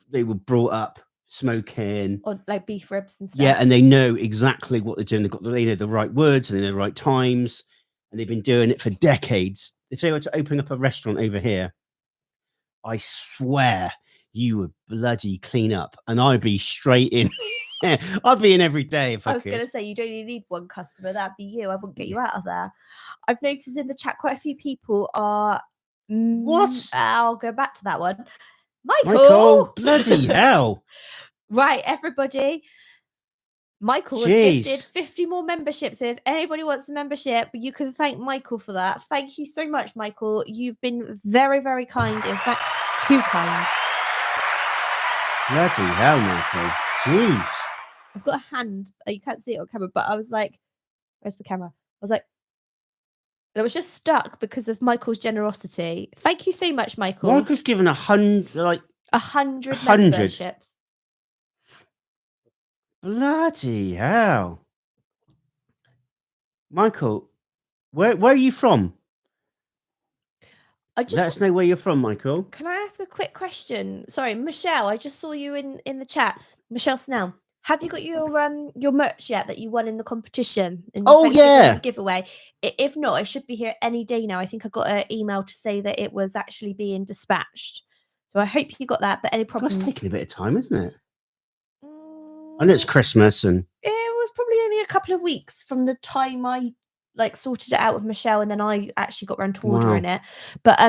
they were brought up smoking, or like beef ribs and stuff. yeah, and they know exactly what they're doing. They know the right words and they know the right times, and they've been doing it for decades. If they were to open up a restaurant over here, I swear you would bloody clean up, and I'd be straight in. I'd be in every day if I was could. going to say, you don't even need one customer. That'd be you. I wouldn't get you out of there. I've noticed in the chat quite a few people are... What? I'll go back to that one. Michael, bloody hell. Right, everybody. Michael was gifted 50 more memberships. So if anybody wants a membership, you can thank Michael for that. Thank you so much, Michael. You've been very, very kind. In fact, too kind. Bloody hell, Michael. Jeez. I've got a hand. You can't see it on camera, but I was like, where's the camera? I was like, and it was just stuck because of Michael's generosity. Thank you so much, Michael. Michael's given 100, like 100 memberships. Bloody hell. Michael, where are you from? Let us know where you're from, Michael. Can I ask a quick question? Sorry, Michelle, I just saw you in the chat. Michelle Snell. Have you got your merch yet that you won in the competition? In the yeah. Giveaway. If not, it should be here any day now. I think I got an email to say that it was actually being dispatched. So I hope you got that. But any problems? It's taking a bit of time, isn't it? I know it's Christmas and it was probably only a couple of weeks from the time I like sorted it out with Michelle, and then I actually got around to ordering it. But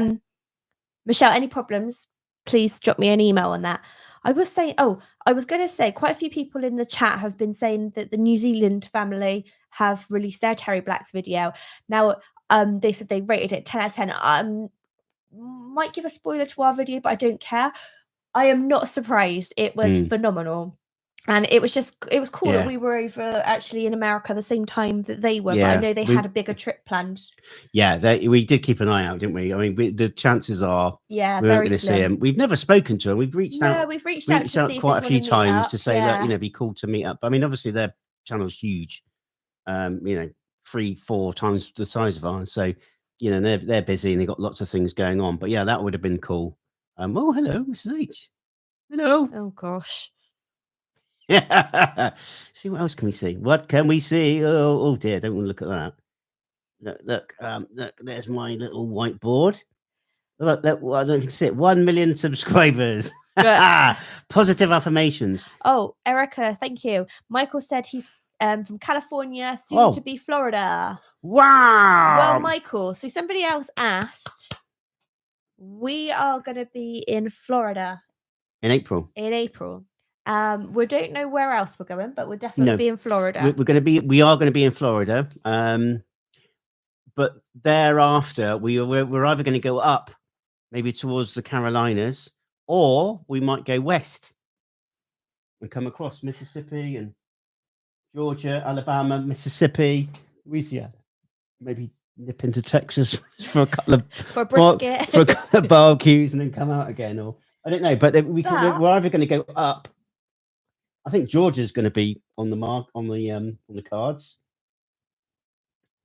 Michelle, any problems? Please drop me an email on that. I was saying, I was going to say, quite a few people in the chat have been saying that the New Zealand family have released their Terry Black's video. Now, they said they rated it 10 out of 10. Might give a spoiler to our video, but I don't care. I am not surprised. It was phenomenal. And it was cool that Yeah. we were over actually in America the same time that they were. But I Yeah, know they had a bigger trip planned. Yeah, we did keep an eye out, didn't we? I mean, the chances are Yeah, we weren't very going to see slim. them. We've never spoken to them. We've reached No, out. we've reached out to see if quite a they'd few wanna meet times up, to say, look, yeah. you know, it'd be cool to meet up. I mean, obviously their channel's huge. You know, 3-4 times the size of ours. So, you know, they're busy and they've got lots of things going on. But yeah, that would have been cool. Oh, hello, Mrs. H. Hello. Oh gosh. See, what else can we see? What can we see? Oh dear, don't want to look at that. Look, there's my little whiteboard. Look, well, you can see it. 1 million subscribers. Positive affirmations. Oh, Erica, thank you. Michael said he's from California, soon Oh. to be Florida. Wow. Well, Michael, so somebody else asked, we are going to be in Florida In April. We don't know where else we're going, but we'll definitely be in Florida. We are going to be in Florida. But thereafter, we're either going to go up, maybe towards the Carolinas, or we might go west and come across Mississippi and Georgia, Alabama, Mississippi, Louisiana, maybe nip into Texas for a couple of for a brisket, for a couple of barbecues, and then come out again. Or I don't know, but we're either going to go up. I think Georgia's going to be on the mark on the cards.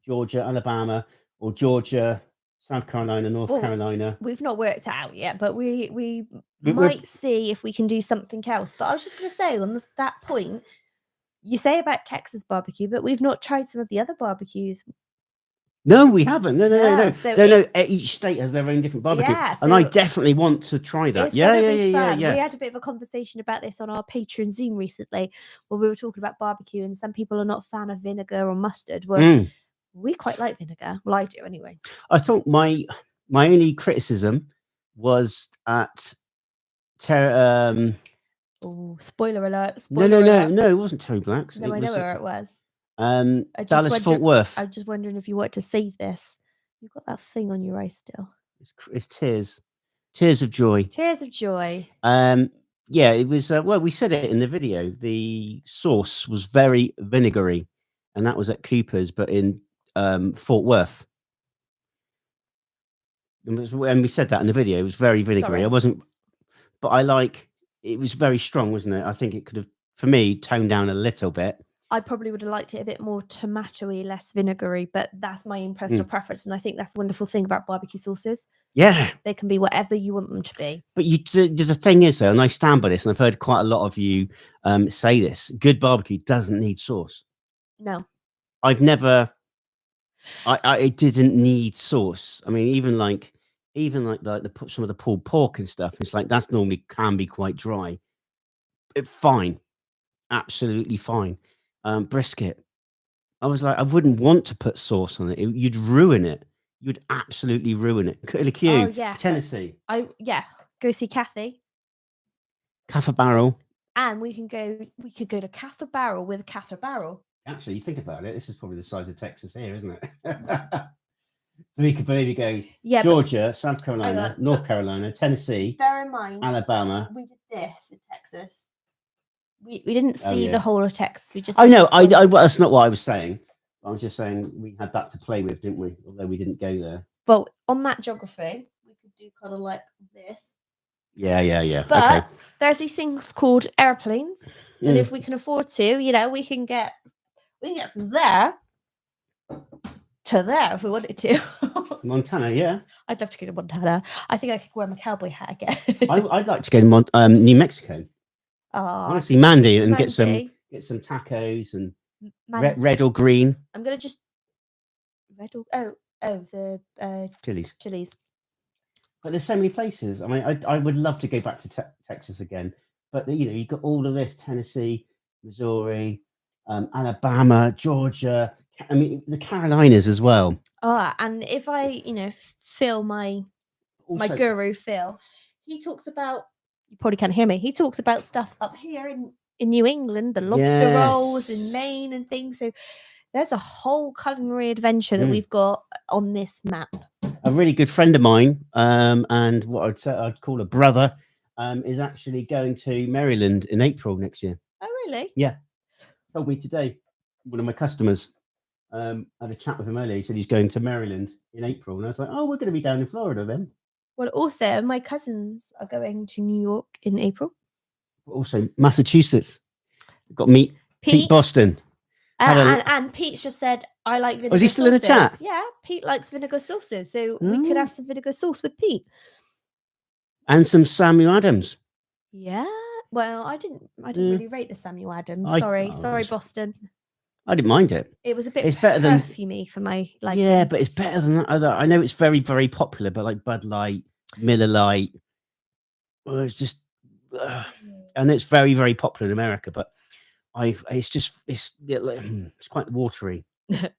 Georgia, Alabama, or Georgia, South Carolina, North Carolina. We've not worked it out yet, but we might see if we can do something else. But I was just going to say on that point, you say about Texas barbecue, but we've not tried some of the other barbecues. No, we haven't. No. So each state has their own different barbecue, and I definitely want to try that. Yeah. We had a bit of a conversation about this on our Patreon Zoom recently, where we were talking about barbecue, and some people are not a fan of vinegar or mustard. Well, we quite like vinegar. Well, I do anyway. I thought my only criticism was at Oh, spoiler alert! No, it wasn't Terry Black's. No, I know where it was. Dallas Fort Worth. I'm just wondering if you wanted to save this. You've got that thing on your eye still. It's tears of joy. Tears of joy. Yeah, it was. Well, we said it in the video. The sauce was very vinegary, and that was at Cooper's, but in Fort Worth. And we said that in the video. It was very vinegary. I wasn't, but it was very strong, wasn't it? I think it could have, for me, toned down a little bit. I probably would have liked it a bit more tomatoey, less vinegary, but that's my own personal preference. And I think that's the wonderful thing about barbecue sauces. Yeah. They can be whatever you want them to be. But the thing is, though, and I stand by this, and I've heard quite a lot of you say this, good barbecue doesn't need sauce. No. I've never, it didn't need sauce. I mean, even like some of the pulled pork and stuff, it's like that's normally can be quite dry. Fine. Absolutely fine. Brisket. I was like, I wouldn't want to put sauce on it. You'd ruin it. You'd absolutely ruin it. Oh, yeah. Tennessee. Go see Kathy. Cather Barrel. And we could go to Cather Barrel with Cather Barrel. Actually, you think about it, this is probably the size of Texas here, isn't it? So we could maybe go Georgia, South Carolina, North Carolina, Tennessee. Bear in mind, Alabama. We did this in Texas. We didn't see the whole of Texas. We just. I know. That's not what I was saying. I was just saying we had that to play with, didn't we? Although we didn't go there. Well, on that geography, we could do kind of like this. Yeah. But there's these things called airplanes, and if we can afford to, we can get from there to there if we wanted to. Montana, yeah. I'd love to go to Montana. I think I could wear my cowboy hat again. I'd like to go to New Mexico. Honestly, Mandy, and get some tacos and red or green. I'm gonna just red or the Chili's. But there's so many places. I mean, I would love to go back to Texas again. But you've got all of this: Tennessee, Missouri, Alabama, Georgia. I mean, the Carolinas as well. And if I, Phil, my guru, Phil, he talks about. You probably can't hear me. He talks about stuff up here in New England, the lobster rolls in Maine and things. So there's a whole culinary adventure that we've got on this map. A really good friend of mine, and what I'd call a brother, is actually going to Maryland in April next year. Oh, really? Yeah. Told me today, one of my customers, had a chat with him earlier. He said he's going to Maryland in April. And I was like, oh, we're going to be down in Florida then. Well, also, my cousins are going to New York in April. But also, Massachusetts. Got to meet Pete Boston. And Pete's just said, I like vinegar sauces. Was he still in the chat? Yeah, Pete likes vinegar sauces. So we could have some vinegar sauce with Pete. And some Samuel Adams. Yeah. Well, I didn't really rate the Samuel Adams. Sorry, Boston. I didn't mind it. It was a bit better than perfumey for my liking. Yeah, but it's better than that other. I know it's very, very popular, but like Bud Light, Miller Lite, well, it's just, and it's very, very popular in America. But it's quite watery.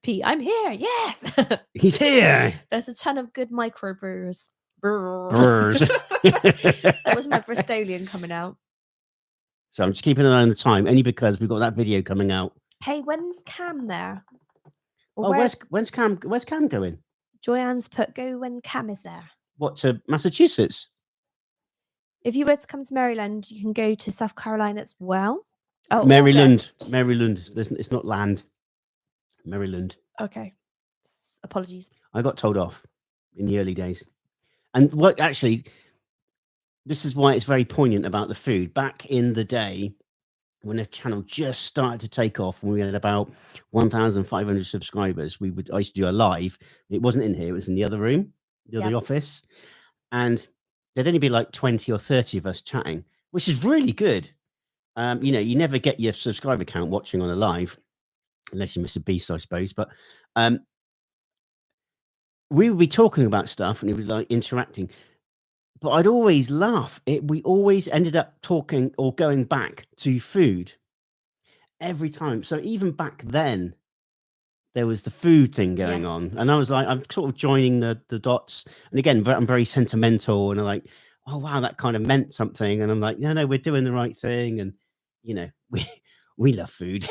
Pete, I'm here. Yes, he's here. There's a ton of good microbrewers. That was my Bristolian coming out. So I'm just keeping an eye on the time, only because we've got that video coming out. Hey, when's Cam there? Or where's Cam? Where's Cam going? Joyanne's put go when Cam is there. What, to Massachusetts? If you were to come to Maryland, you can go to South Carolina as well. Oh, Maryland. August. Maryland. It's not land. Maryland. Okay. Apologies. I got told off in the early days. And what actually, this is why it's very poignant about the food. Back in the day, when the channel just started to take off, when we had about 1,500 subscribers, I used to do a live. It wasn't in here; it was in the other room, the other office, and there'd only be like 20 or 30 of us chatting, which is really good. You never get your subscriber count watching on a live, unless you miss a beast, I suppose. But we would be talking about stuff, and it would be like interacting. But I'd always laugh. We always ended up talking or going back to food every time. So even back then, there was the food thing going on. And I was like, I'm sort of joining the dots. And again, I'm very sentimental. And I'm like, oh, wow, that kind of meant something. And I'm like, no, we're doing the right thing. And, we love food.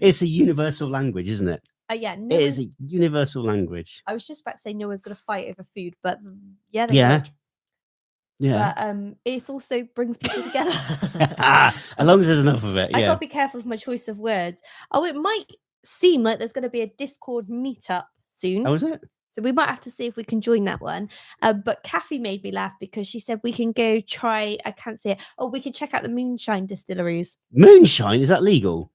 It's a universal language, isn't it? Yeah, it is a universal language. I was just about to say no one's going to fight over food, but yeah, they would. Yeah. But it also brings people together. As long as there's enough of it. I got to be careful with my choice of words. Oh, it might seem like there's going to be a Discord meetup soon. Oh, is it? So we might have to see if we can join that one. But Kathy made me laugh because she said we can go try, I can't say it. Oh, we can check out the moonshine distilleries. Moonshine? Is that legal?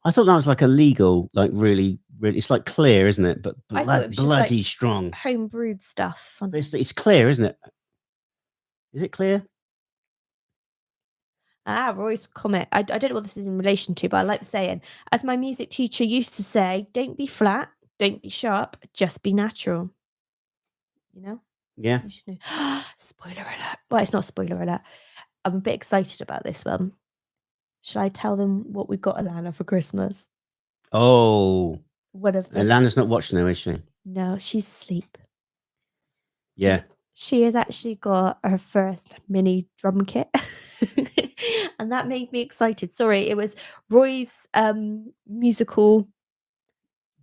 I thought that was like illegal, like really, really. It's like clear, isn't it? But bloody strong. Home brewed stuff. It's clear, isn't it? Is it clear? Roy's comment. I don't know what this is in relation to, but I like the saying. As my music teacher used to say, don't be flat, don't be sharp, just be natural. You know? Yeah. You should know. Spoiler alert. Well, it's not spoiler alert. I'm a bit excited about this one. Should I tell them what we got Alana for Christmas? Oh. One of them. Alana's not watching now, is she? No, she's asleep. Yeah. She has actually got her first mini drum kit. And that made me excited. Sorry, it was Roy's musical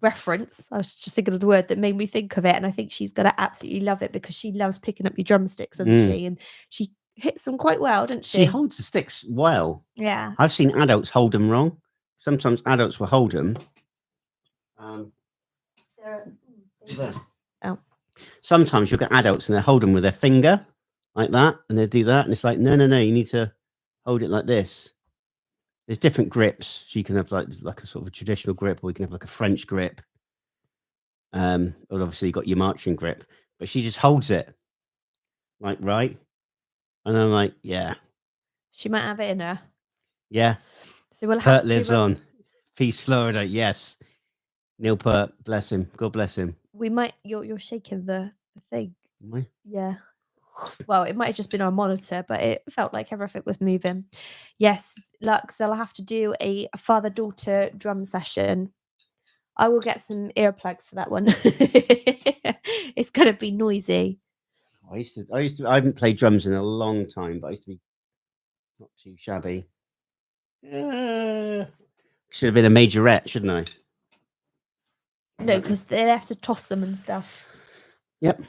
reference. I was just thinking of the word that made me think of it. And I think she's going to absolutely love it because she loves picking up your drumsticks, doesn't she? And she hits them quite well, doesn't she? She holds the sticks well. Yeah. I've seen adults hold them wrong. Sometimes adults will hold them. Oh. Sometimes you'll get adults and they hold them with their finger like that, and they do that, and it's like, no, you need to hold it like this. There's different grips. So you can have like a sort of a traditional grip, or you can have like a French grip. Or obviously you got your marching grip, but she just holds it like right. And I'm like, yeah. She might have it in her. Yeah. So we'll have Pert lives on. Peace, Florida. Yes. Neil Pert, bless him. God bless him. We might. You're shaking the thing. Am I? Yeah. Well, it might have just been our monitor, but it felt like everything was moving. Yes, Lux, they'll have to do a father-daughter drum session. I will get some earplugs for that one. It's going to be noisy. I haven't played drums in a long time, but I used to be not too shabby. Should have been a majorette, shouldn't I? No, because they have to toss them and stuff. Yep.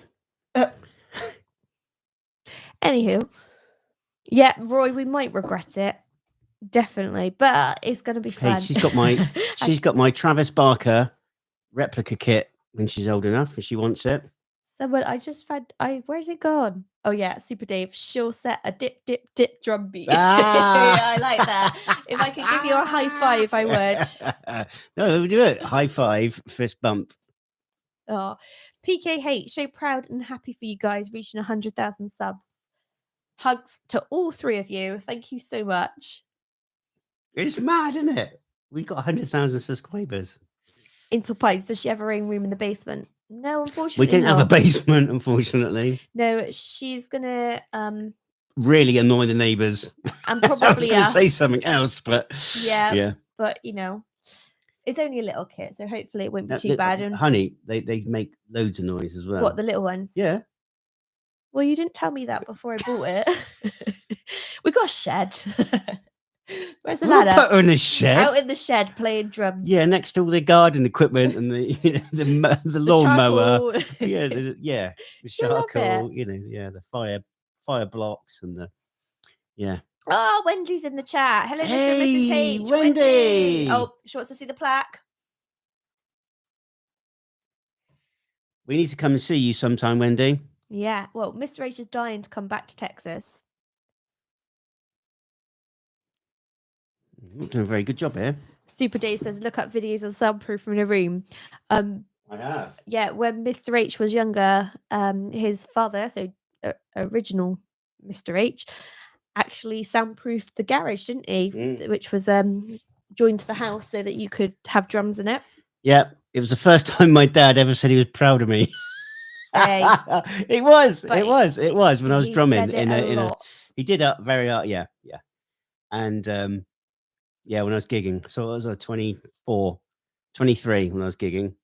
Anywho, yeah, Roy, we might regret it. Definitely, but it's gonna be Hey, fun. she's got my Travis Barker replica kit when she's old enough, if she wants it. Someone I just found where's it gone? Oh yeah, Super Dave. She'll set a dip, dip, dip drum beat. Yeah, I like that. If I could give you a high five, I would. No, we'll do it. High five, fist bump. Oh, PKH, so proud and happy for you guys reaching 100,000 subs. Hugs to all three of you. Thank you so much. It's mad, isn't it? We got 100,000 subscribers. Into Pies, does she have her own room in the basement? No, unfortunately. We don't have a basement, unfortunately. No, she's gonna really annoy the neighbours. And probably I was going to say something else, but yeah. But it's only a little kit, so hopefully it won't be too bad. And honey, they make loads of noise as well. What, the little ones? Yeah. Well, you didn't tell me that before I bought it. We got a shed. Where's the ladder? Put her in a shed. Out in the shed playing drums. Yeah, next to all the garden equipment and the lawnmower. The charcoal. The fire blocks and the Oh, Wendy's in the chat. Hello, Mr. and Hey, Mrs. H. Wendy. Oh, she wants to see the plaque. We need to come and see you sometime, Wendy. Yeah, well, Mr. H is dying to come back to Texas. Not doing a very good job here. Super Dave says, look up videos of soundproof in a room. I have. Yeah, when Mr. H was younger, his father, so original Mr. H, actually soundproofed the garage, didn't he? Which was joined to the house so that you could have drums in it. Yeah, it was the first time my dad ever said he was proud of me. Hey, it was when I was drumming in a he did very yeah. And when I was gigging, so I was 24, 23 when I was gigging.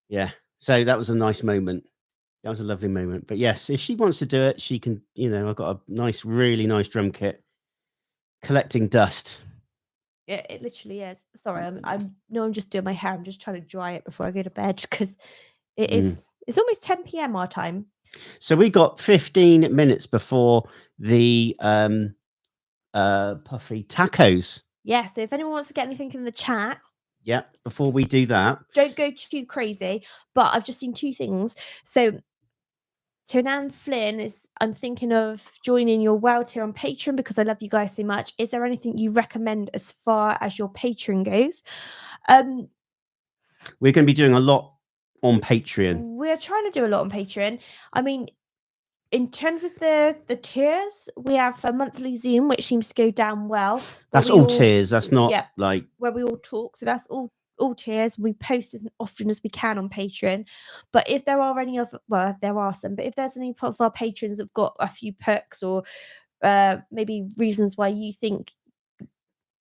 Yeah, so that was a nice moment. That was a lovely moment. But yes, if she wants to do it, she can. I've got a really nice drum kit. Collecting dust. Yeah, it literally is. Sorry, I'm just doing my hair. I'm just trying to dry it before I go to bed because it is. It's almost 10 p.m. our time. So we got 15 minutes before the puffy tacos. Yeah. So if anyone wants to get anything in the chat. Yeah. Before we do that, don't go too crazy. But I've just seen two things. So Nan Flynn I'm thinking of joining your WoW tier on Patreon because I love you guys so much. Is there anything you recommend as far as your Patreon goes? We're going to be doing a lot on Patreon. We're trying to do a lot on Patreon. I mean, in terms of the tiers, we have a monthly Zoom, which seems to go down well. That's all tiers. That's not like where we all talk. So that's all tiers. We post as often as we can on Patreon. But if there are any other, well, there are some, but if there's any of our patrons that've got a few perks or maybe reasons why you think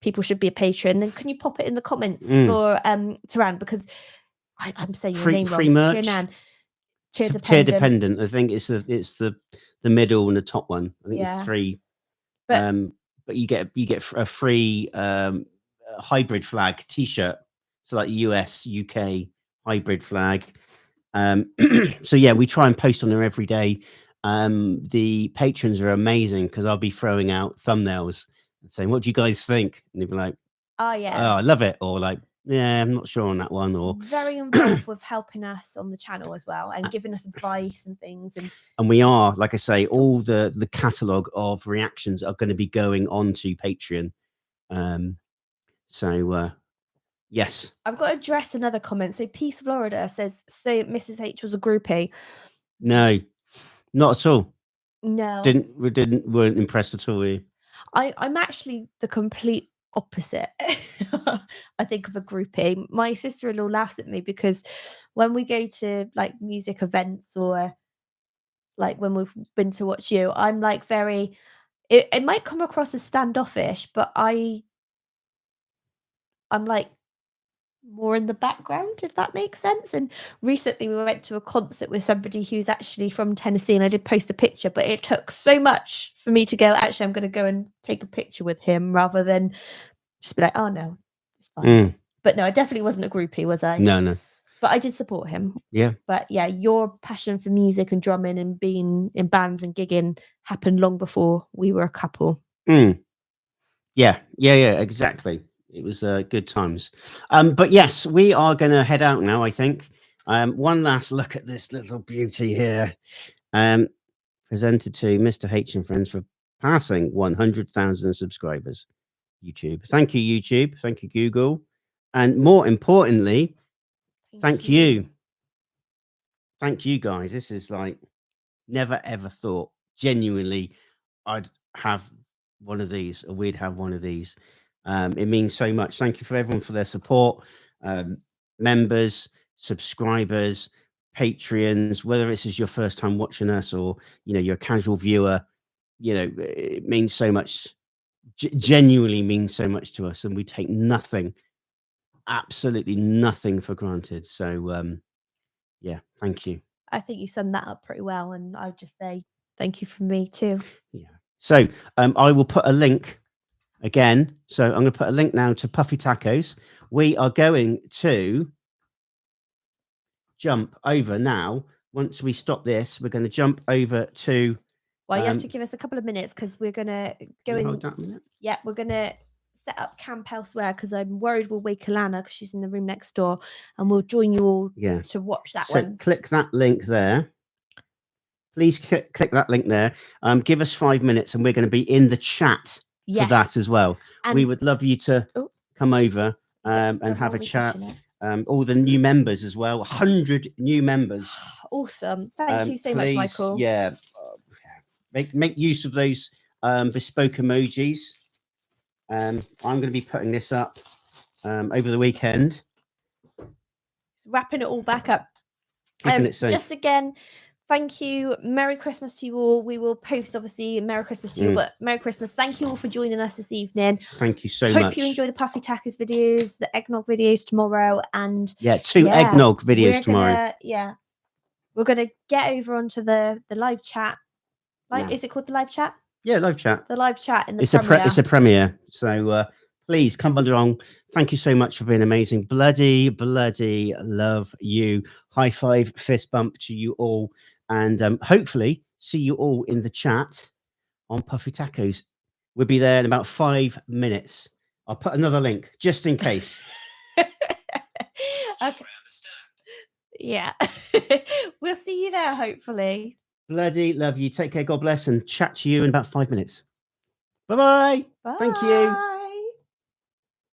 people should be a patron, then can you pop it in the comments for Taran? Because I'm saying your name free wrong. Merch. Tier dependent. I think it's the middle and the top one. I think it's 3. But you get a free hybrid flag T-shirt. So like US, UK hybrid flag. So yeah, we try and post on there every day. The patrons are amazing because I'll be throwing out thumbnails and saying, "What do you guys think?" And they'll be like, "Oh yeah, I love it," or like, "Yeah, I'm not sure on that one." Or very involved with helping us on the channel as well and giving us advice and things. And we are, like I say, all the catalogue of reactions are going to be going on to Patreon. Yes. I've got to address another comment. So Peace Florida says, so Mrs. H was a groupie. No, not at all. No. Weren't impressed at all. I'm actually the complete opposite. I think of a groupie. My sister-in-law laughs at me because when we go to like music events or like when we've been to watch you, I'm like it might come across as standoffish, but I'm like more in the background, if that makes sense. And recently we went to a concert with somebody who's actually from Tennessee, and I did post a picture, but it took so much for me to go, actually I'm going to go and take a picture with him rather than just be like, oh no, it's fine. But no, I definitely wasn't a groupie, was I? No. But I did support him. Yeah. But yeah, your passion for music and drumming and being in bands and gigging happened long before we were a couple. Yeah, exactly. It was good times. But yes, we are going to head out now, I think. One last look at this little beauty here. Presented to Mr. H and Friends for passing 100,000 subscribers. YouTube. Thank you, YouTube. Thank you, Google. And more importantly, thank you. Thank you, guys. This is like never ever thought genuinely I'd have one of these, or we'd have one of these. It means so much. Thank you for everyone for their support, members, subscribers, Patreons, whether this is your first time watching us or, you know, you're a casual viewer, you know, it means so much, genuinely means so much to us. And we take nothing, absolutely nothing for granted. So, yeah, thank you. I think you summed that up pretty well. And I would just say thank you from me too. Yeah. So I will put a link again. So I'm going to put a link now to Puffy Tacos. We are going to jump over now. Once we stop this, we're going to jump over to. Well, you have to give us a couple of minutes because we're going to go in. Hold that a minute. Yeah, we're going to set up camp elsewhere because I'm worried we'll wake Alana because she's in the room next door, and we'll join you all to watch that one. So click that link there. Please click that link there. Give us 5 minutes and we're going to be in the chat for that as well. And we would love you to come over and have a chat. All the new members as well. 100 new members. Awesome. Thank you so much, Michael. Yeah. Make use of those bespoke emojis. I'm going to be putting this up over the weekend. Wrapping it all back up. Just again, thank you. Merry Christmas to you all. We will post, obviously, Merry Christmas to you, but Merry Christmas. Thank you all for joining us this evening. Thank you so much. Hope you enjoy the Puffy Tacos videos, the eggnog videos tomorrow. And two eggnog videos tomorrow. We're going to get over onto the live chat. Is it called the live chat? Yeah, live chat. The live chat in the premiere. It's a premiere. So please come along. Thank you so much for being amazing. Bloody love you. High five, fist bump to you all. And hopefully see you all in the chat on Puffy Tacos. We'll be there in about 5 minutes. I'll put another link just in case. Okay. Yeah. We'll see you there, hopefully. Bloody love you. Take care. God bless. And chat to you in about 5 minutes. Bye-bye. Bye. Thank you.